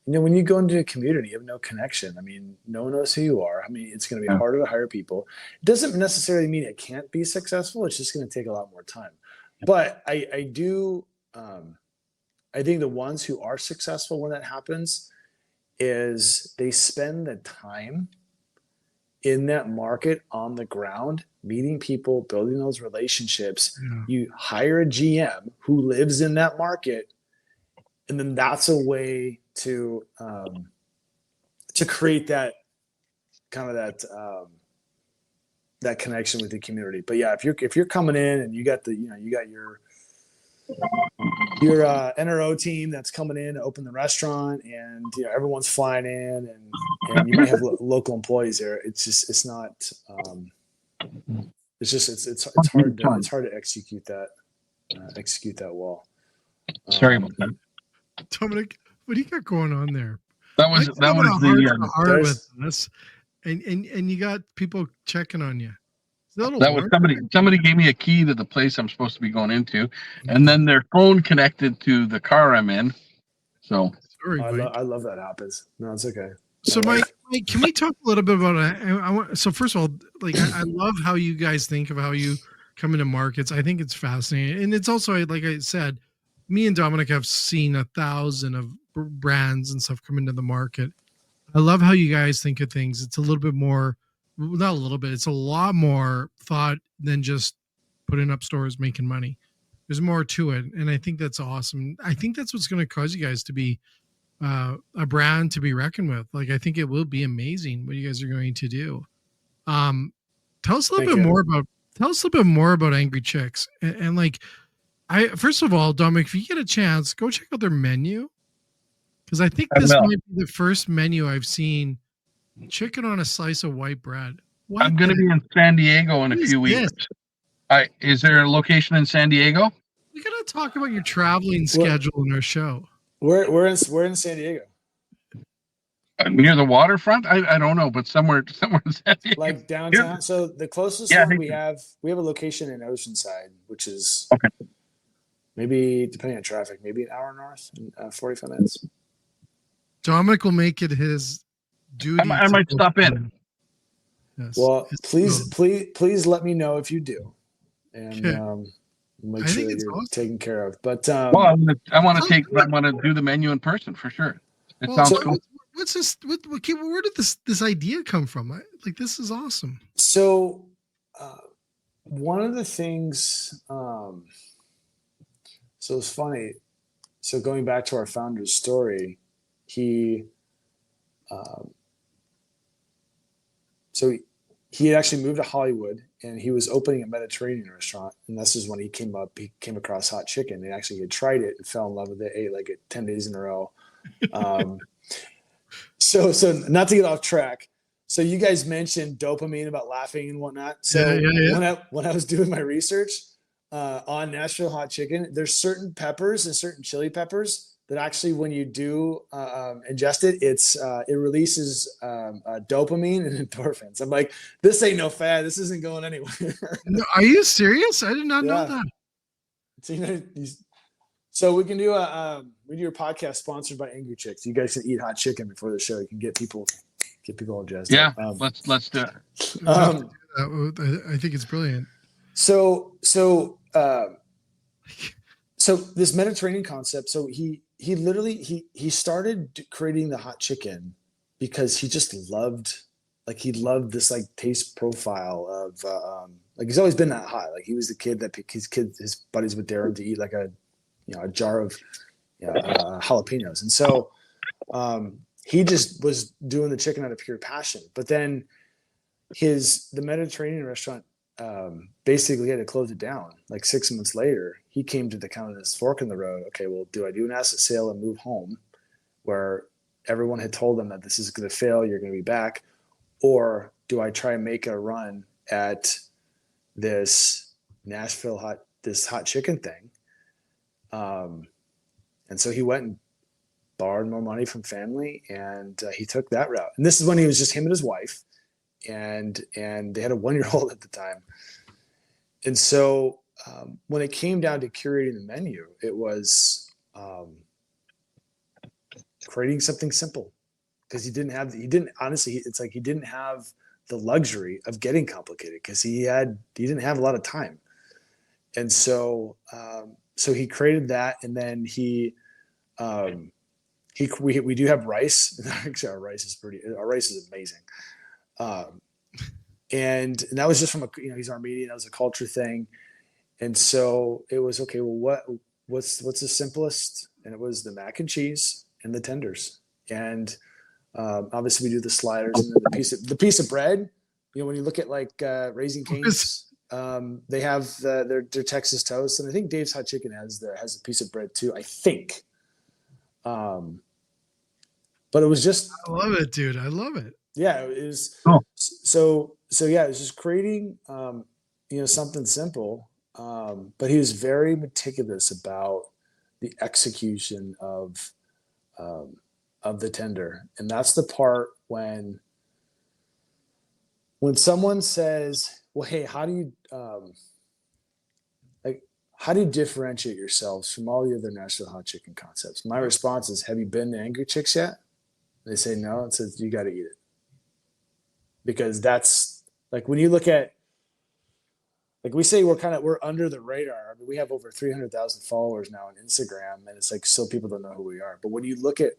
when you go into a community, you have no connection. I mean, no one knows who you are. I mean, it's going to be harder to hire people. It doesn't necessarily mean it can't be successful. It's just going to take a lot more time. But I think the ones who are successful when that happens is they spend the time in that market on the ground, meeting people, building those relationships. You hire a GM who lives in that market, and then that's a way to create that kind of that connection with the community. But yeah, if you're coming in and you got your NRO team that's coming in to open the restaurant, and everyone's flying in, and you might have local employees there. It's hard to execute that well. Sorry about that, Dominic. What do you got going on there? That was the hard with us, and you got people checking on you. That was somebody gave me a key to the place I'm supposed to be going into, and then their phone connected to the car I'm in. So sorry, I love that happens. No, it's okay. So Mike, can we talk a little bit about so first of all, I love how you guys think of how you come into markets. I think it's fascinating, and it's also, like I said, me and Dominic have seen 1,000 of brands and stuff come into the market. I love how you guys think of things. It's a little bit more. Not a little bit. It's a lot more thought than just putting up stores making money. There's more to it, and I think that's awesome. I think that's what's going to cause you guys to be a brand to be reckoned with. Like, I think it will be amazing what you guys are going to do. Tell us a little bit more about Angry Chickz. And like, first of all, Dominic, if you get a chance, go check out their menu. Because I think this might be the first menu I've seen chicken on a slice of white bread. I'm going to be in San Diego in a few weeks. Is there a location in San Diego? We got to talk about your traveling schedule in our show. We're in San Diego. Near the waterfront? I don't know, but somewhere in San Diego. Like downtown. Yeah. So the closest one we have a location in Oceanside, which is maybe, depending on traffic, maybe an hour north and 45 minutes. Dominic will make it his duty. I might stop in. Yes. Well, please let me know if you do, and make sure that you're taken care of. But I want to do the menu in person for sure. It sounds cool. What's this? Where did this idea come from? This is awesome. So, one of the things. So it's funny. So going back to our founder's story. He had actually moved to Hollywood and he was opening a Mediterranean restaurant. And this is when he came across hot chicken. He actually had tried it and fell in love with it, ate like it 10 days in a row. So not to get off track. So you guys mentioned dopamine about laughing and whatnot. So when I was doing my research on Nashville hot chicken, there's certain peppers and certain chili peppers that actually, when you do ingest it, it releases dopamine and endorphins. I'm like, this ain't no fad. This isn't going anywhere. No, are you serious? I did not know that. So we can do a podcast sponsored by Angry Chickz. You guys can eat hot chicken before the show. You can get people all jazzed. Yeah, let's do it. I think it's brilliant. So this Mediterranean concept. So he started creating the hot chicken because he just loved this like taste profile of like he's always been that hot. Like he was the kid that his buddies would dare him to eat like a jar of jalapenos, and so he just was doing the chicken out of pure passion. But then the Mediterranean restaurant basically had to close it down. Like 6 months later, he came to the kind of this fork in the road. Okay, well, do I do an asset sale and move home where everyone had told him that this is going to fail, you're going to be back, or do I try and make a run at this Nashville hot chicken thing? And so he went and borrowed more money from family, and he took that route. And this is when he was just him and his wife, and they had a 1-year-old at the time. And so when it came down to curating the menu, it was creating something simple, because he didn't have the luxury of getting complicated, because he didn't have a lot of time. And so he created that, and then we do have rice. Actually, our rice is amazing. And that was just from he's Armenian. That was a culture thing. And so it was, okay, well, what's the simplest? And it was the mac and cheese and the tenders. And obviously we do the sliders and then the piece of bread. When you look at like Raising Cane's, they have their Texas toast, and I think Dave's Hot Chicken has a piece of bread too, I think. But it was just, I love it, dude. I love it. Yeah, it was. So yeah, it was just creating something simple. But he was very meticulous about the execution of the tender, and that's the part when someone says, "Well, hey, how do you differentiate yourselves from all the other Nashville hot chicken concepts?" My response is, "Have you been to Angry Chickz yet?" They say no, and says, "You got to eat it," because that's like when you look at. Like we say, we're under the radar. I mean, we have over 300,000 followers now on Instagram, and it's like still people don't know who we are. But when you look at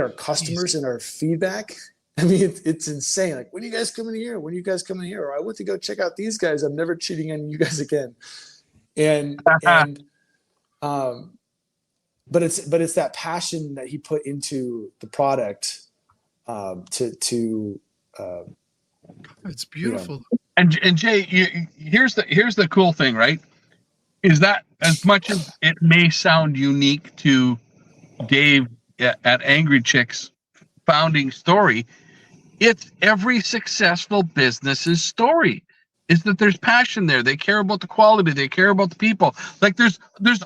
our customers and our feedback, I mean, it's insane. Like, when are you guys coming here? When are you guys coming here? Or I went to go check out these guys. I'm never cheating on you guys again. And but it's that passion that he put into the product to It's beautiful. And Jay, here's the cool thing, right? Is that as much as it may sound unique to Dave at Angry Chickz founding story, it's every successful business's story. Is that there's passion there. They care about the quality. They care about the people. Like there's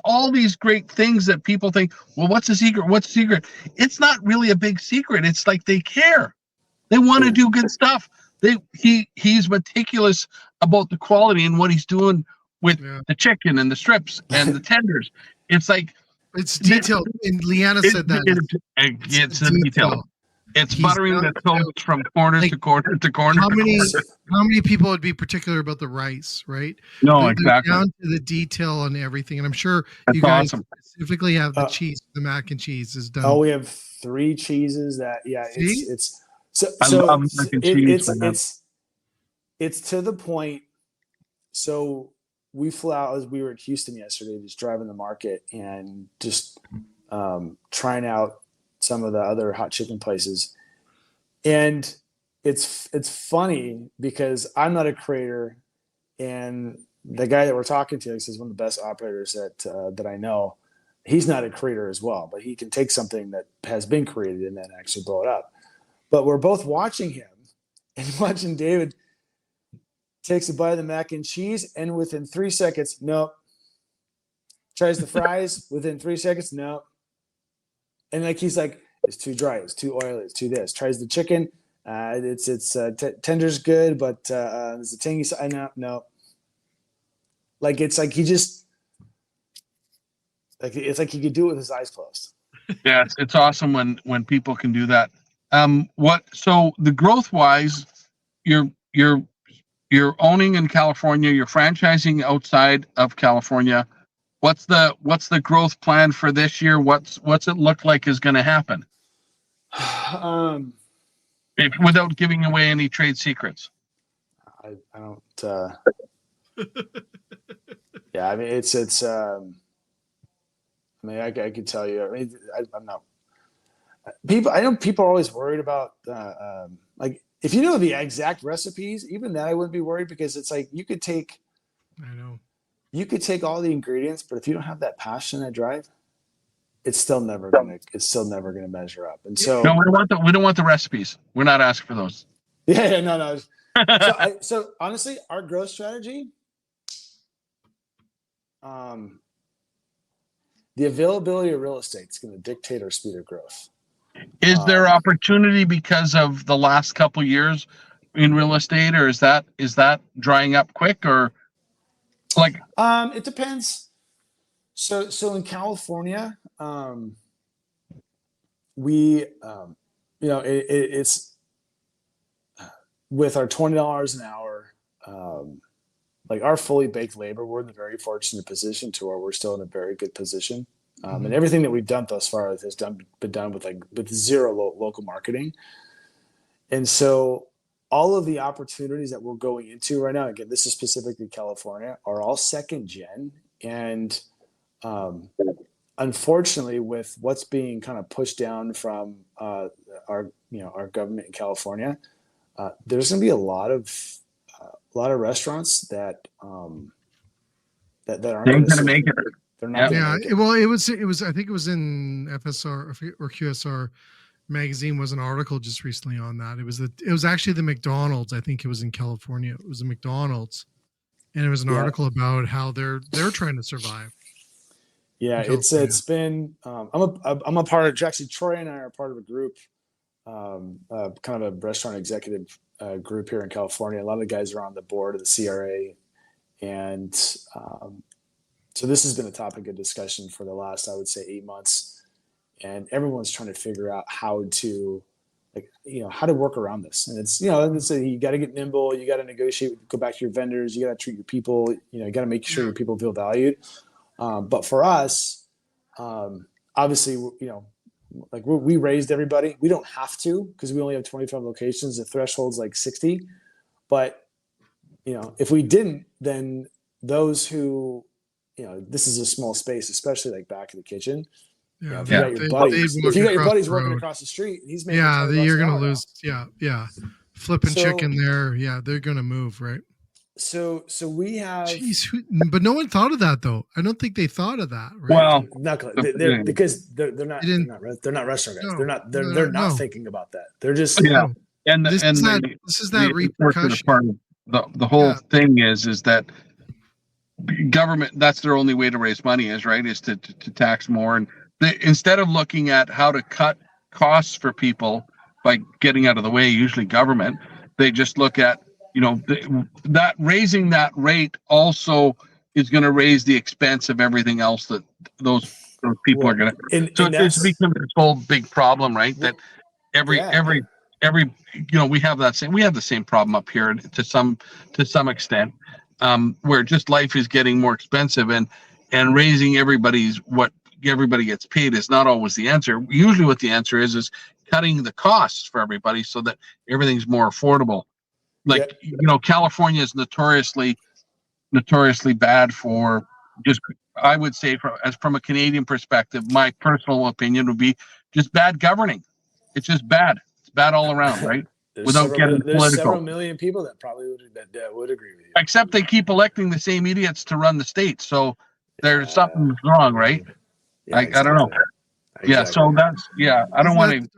all these great things that people think, well, what's the secret? What's the secret? It's not really a big secret. It's like they care. They want to do good stuff. He's meticulous about the quality and what he's doing with the chicken and the strips and the tenders. It's like it's detailed. And Leanna said that it's the detail. It's buttering the toast from corner to corner to corner. How many people would be particular about the rice, right? No, They're exactly. down to the detail on everything, and I'm sure That's you guys awesome. specifically have the cheese. The mac and cheese is done. Oh, we have 3 cheeses that I love mac and cheese. It's to the point. So we flew out as we were at Houston yesterday, just driving the market and just trying out some of the other hot chicken places. And it's funny because I'm not a creator, and the guy that we're talking to is one of the best operators that I know. He's not a creator as well, but he can take something that has been created and then actually blow it up. But we're both watching him and watching David takes a bite of the mac and cheese, and within 3 seconds, nope. Tries the fries, within 3 seconds, nope. And like he's like, it's too dry, it's too oily, it's too this. Tries the chicken, tender's good, but there's a tangy side. No. Like it's like he just like it's like he could do it with his eyes closed. Yeah, it's awesome when people can do that. So the growth wise, you're owning in California, you're franchising outside of California. What's the growth plan for this year? What's it look like is going to happen? Without giving away any trade secrets. I don't. Yeah, I mean it's. I mean, I could tell you. I mean, I'm not. People, I know people are always worried about like if you know the exact recipes, even then I wouldn't be worried because it's like you could take. I know. You could take all the ingredients, but if you don't have that passion and drive, it's still never gonna measure up. And so no, we don't want the recipes. We're not asking for those. Yeah, no. So honestly, our growth strategy, the availability of real estate is going to dictate our speed of growth. Is there opportunity because of the last couple years in real estate, or is that drying up quick, or like? It depends. So in California, we, it's with our $20 an hour, like our fully baked labor, we're in a very fortunate position to where we're still in a very good position. And everything that we've done thus far has been done with zero local marketing. And so all of the opportunities that we're going into right now, again, this is specifically California, are all second gen. And unfortunately, with what's being kind of pushed down from our government in California, there's going to be a lot of restaurants that aren't going to make it. They're not. Yeah. Well, it was. I think it was in FSR or QSR magazine was an article just recently on that. It was actually the McDonald's. I think it was in California. It was a McDonald's, and it was an article about how they're trying to survive. Yeah, it's been. I'm a part of. Actually, Troy and I are part of a group, kind of a restaurant executive group here in California. A lot of the guys are on the board of the CRA, and so this has been a topic of discussion for the last, I would say, 8 months, and everyone's trying to figure out how to work around this. And it's you got to get nimble, you got to negotiate, go back to your vendors, you got to treat your people, you got to make sure your people feel valued. But for us, obviously, we raised everybody. We don't have to because we only have 25 locations. The threshold's like 60. But, if we didn't, then those who, this is a small space, especially like back of the kitchen. Yeah, if you got your buddies, they if you got your across buddies the working road. across the street, and he's making Yeah, $20 you're an gonna hour now. lose. Yeah. Flipping So- chicken there. Yeah, they're gonna move, right? So we have Jeez, but no one thought of that though. I don't think they thought of that. Right? Well, not gonna, they're because they're not They didn't- they're not restaurant guys. No, They're not no. thinking about that. They're just yeah, No. and This is that unfortunate repercussion. part of the whole Yeah. thing is that government, that's their only way to raise money is to tax more, and instead of looking at how to cut costs for people by getting out of the way, usually government, they just look at that raising that rate also is going to raise the expense of everything else that those people are going to. So it's become this whole big problem, right? That every we have the same problem up here to some extent, where just life is getting more expensive, and raising what everybody gets paid is not always the answer. Usually what the answer is cutting the costs for everybody so that everything's more affordable. Like, California is notoriously bad for just, I would say from a Canadian perspective, my personal opinion would be just bad governing. It's just bad. It's bad all around, right? there's several million people that probably would agree with you. Except they keep electing the same idiots to run the state. So there's something wrong, right? Yeah, I don't know. Exactly. Yeah, so that's I don't want to end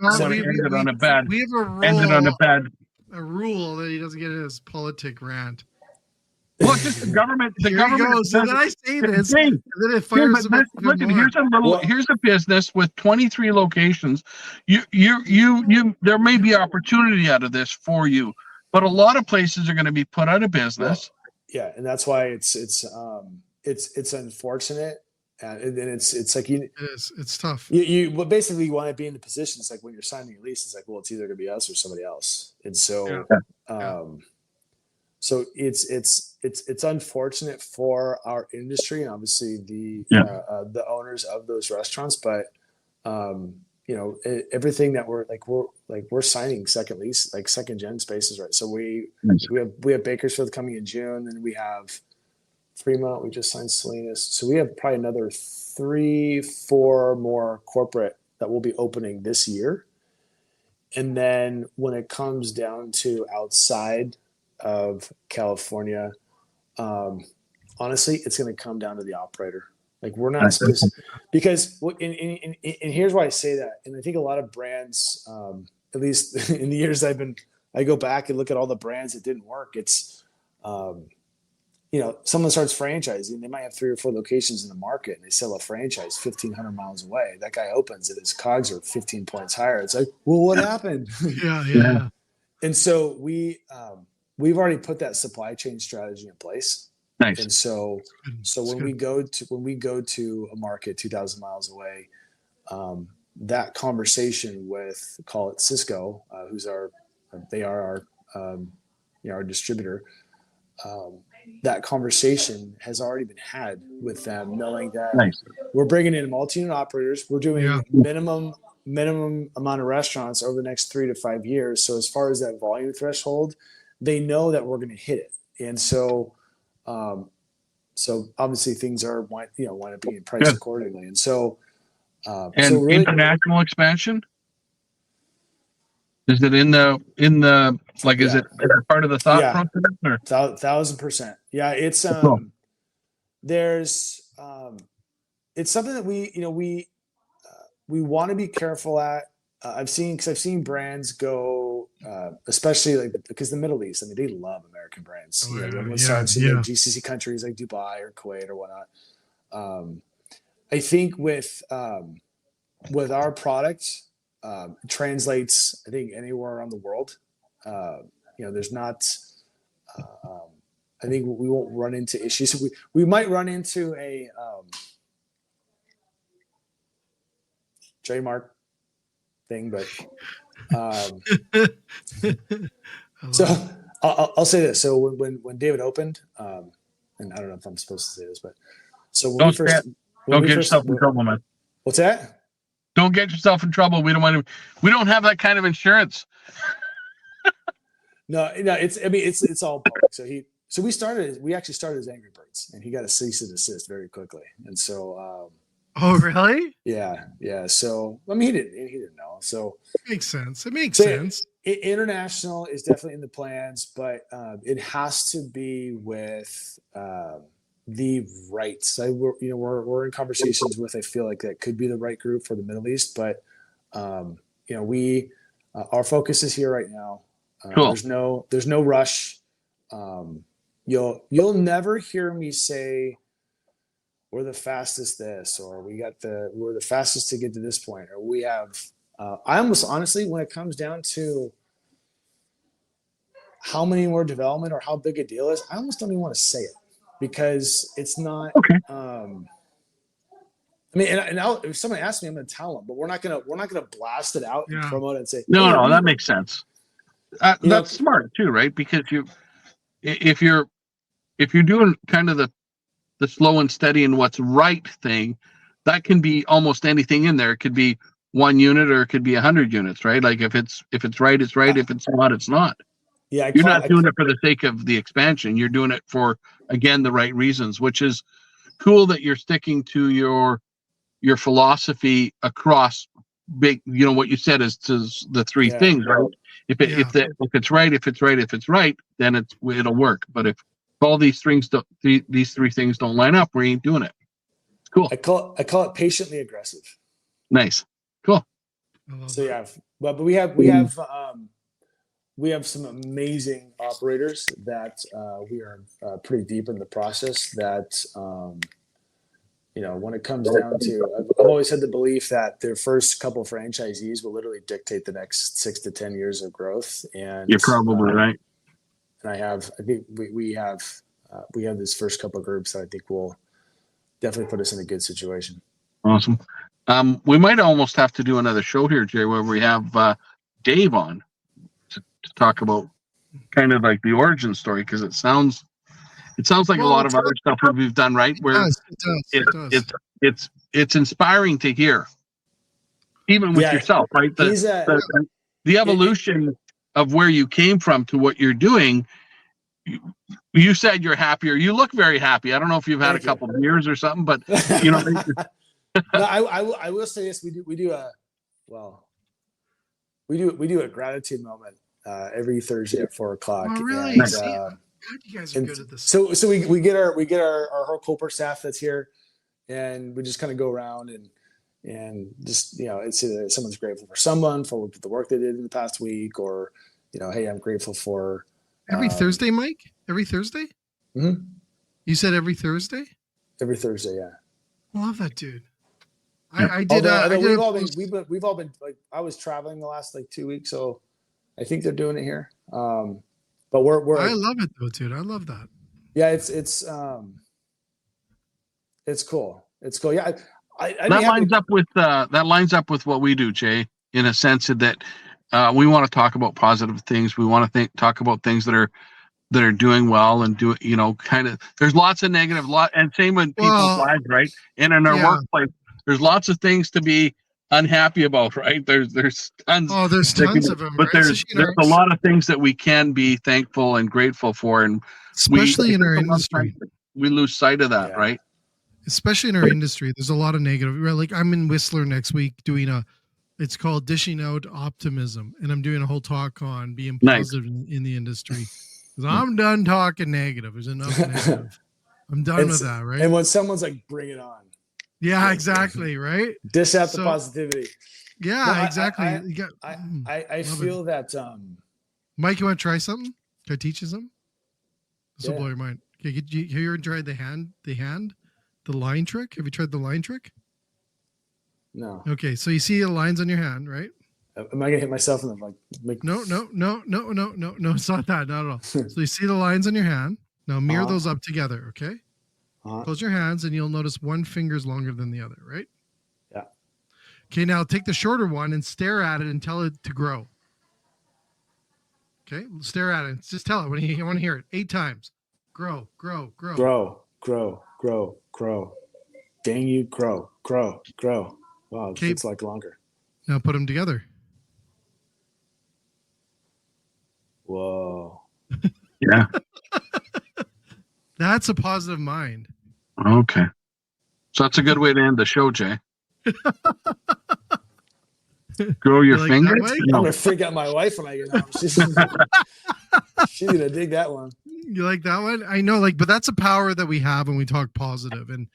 it on a bad. We have a rule. End it on a bad. A rule that he doesn't get his politic rant. Well, just the government. The Here government. he goes. So then I say this, Hey, and then it fires him up even listen, more. here's a business with 23 locations. There may be opportunity out of this for you, but a lot of places are going to be put out of business. Yeah, and that's why it's unfortunate, and it's like it's tough. But basically you want to be in the position. It's like when you're signing a lease, it's like, well, it's either going to be us or somebody else, and so so it's unfortunate for our industry and obviously the owners of those restaurants, but everything that we're signing second lease, like second gen spaces, right? So we have Bakersfield coming in June, and we have Fremont. We just signed Salinas, so we have probably another 3-4 more corporate that will be opening this year. And then when it comes down to outside of California, honestly, it's going to come down to the operator. Like, we're not because and here's why I say that. And I think a lot of brands, at least in the years I go back and look at all the brands that didn't work. It's, someone starts franchising, they might have 3 or 4 locations in the market, and they sell a franchise 1,500 miles away. That guy opens it, his COGS are 15 points higher. It's like, well, what happened? Yeah. And so we've already put that supply chain strategy in place. Nice. And so when we go to a market 2,000 miles away, that conversation with, call it Cisco, they are our distributor. That conversation has already been had with them, knowing that we're bringing in multi-unit operators. We're doing minimum amount of restaurants over the next 3 to 5 years. So as far as that volume threshold, they know that we're going to hit it. And so obviously things are wind up being priced accordingly. And so, really, international expansion. Is it in the like? Is it part of the thought process? Or? 1,000%. Yeah, it's there's it's something that we want to be careful at. I've seen brands go, especially because the Middle East. I mean, they love American brands. Everyone starts in GCC countries like Dubai or Kuwait or whatnot. I think with our product. Translates, I think, anywhere around the world. There's not. I think we won't run into issues. We might run into a trademark thing, but so I'll say this. So when David opened, and I don't know if I'm supposed to say this, but so when don't get yourself in trouble, man. What's that? Don't get yourself in trouble. We don't have that kind of insurance. No, it's all public. We actually started as Angry Birds, and he got a cease and desist very quickly. And so Oh, really? Yeah, yeah. So I mean, he didn't know. So Makes sense. It makes so sense. international is definitely in the plans, but it has to be with the rights. We're in conversations with. I feel like that could be the right group for the Middle East, but we our focus is here right now. Cool. There's no rush. You'll never hear me say we're the fastest this, or we're the fastest to get to this point, or we have. I almost honestly, when it comes down to how many more development or how big a deal is, I almost don't even want to say it because it's not. Okay. I mean, if somebody asks me, I'm going to tell them, but we're not gonna blast it out and promote it and say, no, that makes sense. That's smart too, right? Because if you're doing kind of the slow and steady and what's right thing, that can be almost anything in there. It could be 1 unit or it could be 100 units, right? Like if it's right, it's right. If it's not, it's not. Yeah, You're not doing it for the sake of the expansion. You're doing it for, again, the right reasons, which is cool that you're sticking to your philosophy across big, what you said is to the three things, right? If it's right, then it'll work. But if all these three things don't line up, we ain't doing it. It's cool. I call it patiently aggressive. Nice. Cool. So yeah, but we have some amazing operators that we are pretty deep in the process that when it comes down to, I've always had the belief that their first couple of franchisees will literally dictate the next 6 to 10 years of growth. And you're probably right. And I think we have this first couple of groups that I think will definitely put us in a good situation. Awesome. We might almost have to do another show here, Jay, where we have Dave on to talk about kind of like the origin story, because it sounds like a lot of other stuff that we've done, right? Where it does. It's inspiring to hear, even with yourself, right? The evolution of where you came from to what you're doing. You said you're happier. You look very happy. I don't know if you've had a couple of beers or something, but No, I will say this: we do a gratitude moment every Thursday at 4:00. Oh, really? And, you guys are good at this. So we get our whole corporate staff that's here, and we just kind of go around and just it's either someone's grateful for someone for the work they did in the past week, or hey, I'm grateful for every Thursday, Mike. Every Thursday. Mm-hmm. You said every Thursday. Every Thursday, yeah. I love that, dude. We've all been like, I was traveling the last 2 weeks, so I think they're doing it here. But we're I love it though, dude. I love that. Yeah, it's cool. It's cool. Yeah, that lines up with what we do, Jay, in a sense that we want to talk about positive things. We want to talk about things that are doing well and kind of. There's lots of negative, and same with people's lives, right? And in our workplace, there's lots of things to be unhappy about, right? There's tons. Oh, there's tons of them. But there's a lot of things that we can be thankful and grateful for, and especially in our industry, we lose sight of that, right? Especially in our industry, there's a lot of negative. Like I'm in Whistler next week doing it's called Dishing Out Optimism, and I'm doing a whole talk on being positive in the industry. Because I'm done talking negative. There's enough negative. I'm done with that, right? And when someone's like, "Bring it on." Yeah, exactly, right? Dish out the positivity. Yeah, exactly. I feel that. Mike, you want to try something? Can I teach you something? This will blow your mind. Okay, have you ever tried the line trick? Have you tried the line trick? No. Okay, so you see the lines on your hand, right? Am I gonna hit myself in the No, it's not that, not at all. So you see the lines on your hand. Now mirror those up together, okay? Close your hands and you'll notice one finger is longer than the other, right? Yeah. Okay, now take the shorter one and stare at it and tell it to grow. Okay, stare at it. Just tell it when you want to hear it 8 times. Grow, grow, grow. Grow, grow, grow, grow. Dang you, grow, grow, grow. Wow, it's like longer. Now put them together. Whoa. Yeah. That's a positive mind. Okay. So that's a good way to end the show, Jay. Grow your You like that fingers. way? I'm gonna freak out my wife when I get home. She's gonna dig that one. You like that one? I know, like, but that's a power that we have when we talk positive, and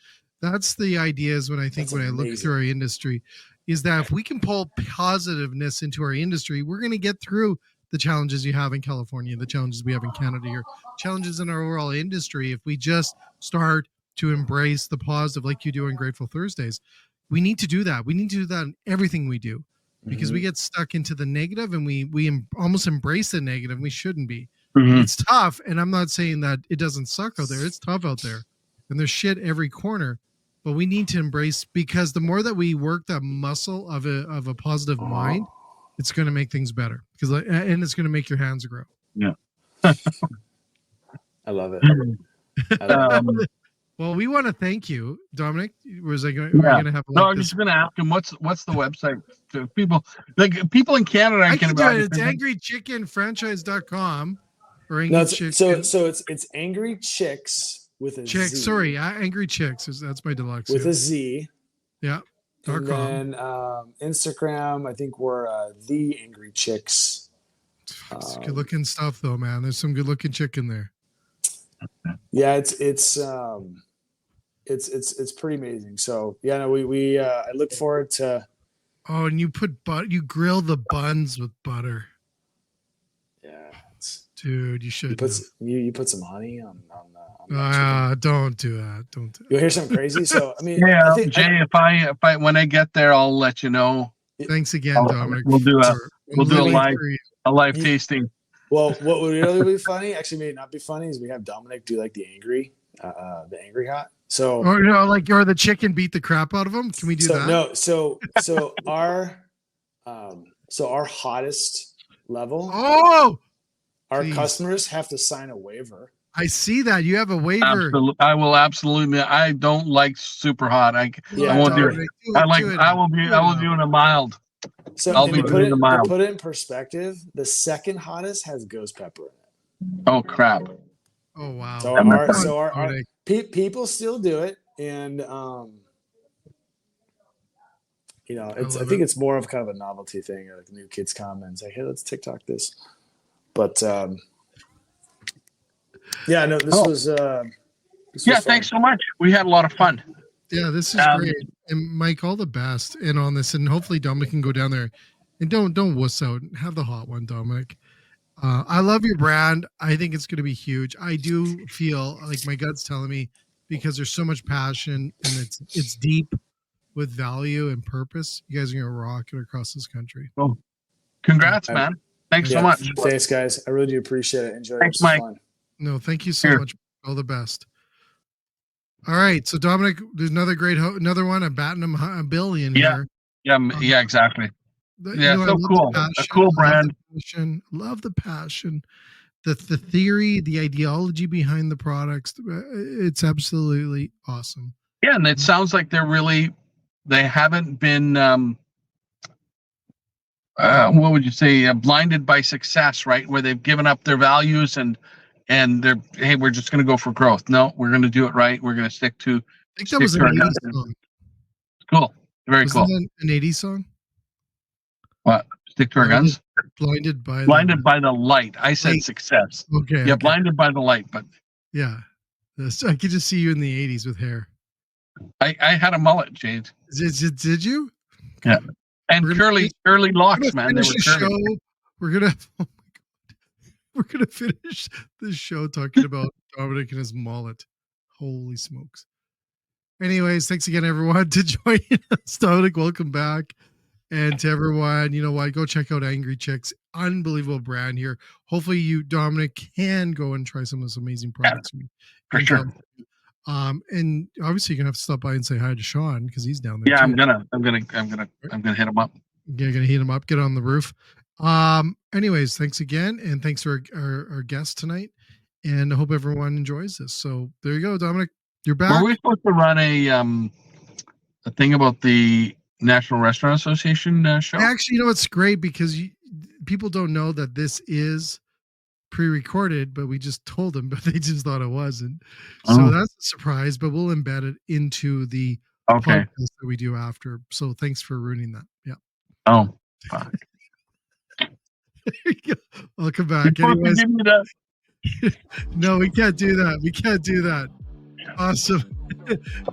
that's the idea. Is when I think That's when I look amazing. through our industry, is that if we can pull positiveness into our industry, we're going to get through the challenges you have in California, the challenges we have in Canada here, challenges in our overall industry. If we just start to embrace the positive, like you do on Grateful Thursdays, we need to do that. We need to do that in everything we do, because we get stuck into the negative and we almost embrace the negative. We shouldn't be. Mhm. It's tough, and I'm not saying that it doesn't suck out there. It's tough out there, and there's shit every corner. But we need to embrace, because the more that we work that muscle of a positive mind, it's going to make things better. And it's going to make your hands grow. Yeah. I love it. I love it. Well, we want to thank you, Dominic. Was I going? Yeah. We're going to have No, like I'm this. just gonna ask him what's the website to people, like people in Canada. I can do it. It's angrychickenfranchise.com or angry No, chicken. so it's Angry Chickz with a Chick. Z. Sorry, Angry Chickz. That's my deluxe. With a Z. yeah. And .com. then Instagram, I think we're the Angry Chickz. It's good looking stuff though, man. There's some good looking chicken there. Yeah, it's pretty amazing. So yeah, no, we I look forward to. Oh, and you you grill the buns with butter. Yeah, Dude, you should. you put some honey on that chicken. Don't do that. Don't do You'll hear something crazy. So I mean, Yeah, I think, Jay. If I when I get there, I'll let you know. Thanks again, Dominic. We'll do a living live for you. live tasting. well, what would really be funny, actually may not be funny, is we have Dominic do like the angry hot. So Or no, like or the chicken beat the crap out of them. Can we do that? No, so our hottest level, Oh, our please. customers have to sign a waiver. I see that you have a waiver. I will absolutely. I don't like super hot. I won't do it. Dominic, I will be doing a mild. So I'll and be to doing the mild. put it in perspective, the second hottest has ghost pepper in it. Oh crap! Oh wow. So our people still do it, and I think it's more of kind of a novelty thing, or like new kids come and say, "Hey, let's TikTok this." But yeah, no, this was fun. Thanks so much. We had a lot of fun. Yeah, this is great. And Mike, all the best in on this, and hopefully Dominic can go down there and don't wuss out. Have the hot one, Dominic. I love your brand. I think it's going to be huge. I do feel like my gut's telling me, because there's so much passion and it's deep with value and purpose. You guys are going to rock it across this country. Well, congrats, man. Thanks so much. Thanks, guys. I really do appreciate it. Enjoy it. Thanks, It was Mike. fun. No, thank you so much. All the best. All right, so Dominic, there's another one. I'm batting him a billion here. Yeah, exactly. You Yeah, know, I so love cool. the A passion, cool brand. Love the passion, the theory, the ideology behind the products. It's absolutely awesome. Yeah, and it sounds like they haven't been what would you say, blinded by success, right? Where they've given up their values and they're, hey, we're just going to go for growth. No, we're going to do it right. We're going to stick to. I think that was an 80s song. Cool. Very Wasn't cool. that an 80s song? What? Stick to our guns? Blinded by the light. I said light. Success. Okay. Yeah, okay. blinded by the light. But yeah. I could just see you in the 80s with hair. I had a mullet, Jade. Did you? Yeah. And curly locks, man. They were curly. We're gonna oh my God. We're gonna finish this show talking about Dominic and his mullet. Holy smokes. Anyways, thanks again, everyone, to join us. Dominic, welcome back. And to everyone, you know what? Go check out Angry Chickz. Unbelievable brand here. Hopefully you, Dominic, can go and try some of this amazing products. For sure. And obviously you're gonna have to stop by and say hi to Sean because he's down there. Yeah, too. I'm gonna hit him up. You're gonna hit him up, get on the roof. Anyways, thanks again, and thanks to our guest tonight. And I hope everyone enjoys this. So there you go, Dominic. You're back. Were we supposed to run a thing about the National Restaurant Association show? Actually, you know what's great, because people don't know that this is pre-recorded, but we just told them, but they just thought it wasn't. So that's a surprise, but we'll embed it into the Okay. podcast that we do after. So thanks for ruining that. Yeah. Oh, fuck. Welcome back. You're supposed to Anyways, give me that. no, we can't do that. We can't do that. Awesome.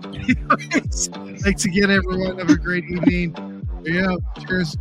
Anyways, thanks again, everyone. Have a great evening. Yeah. Cheers.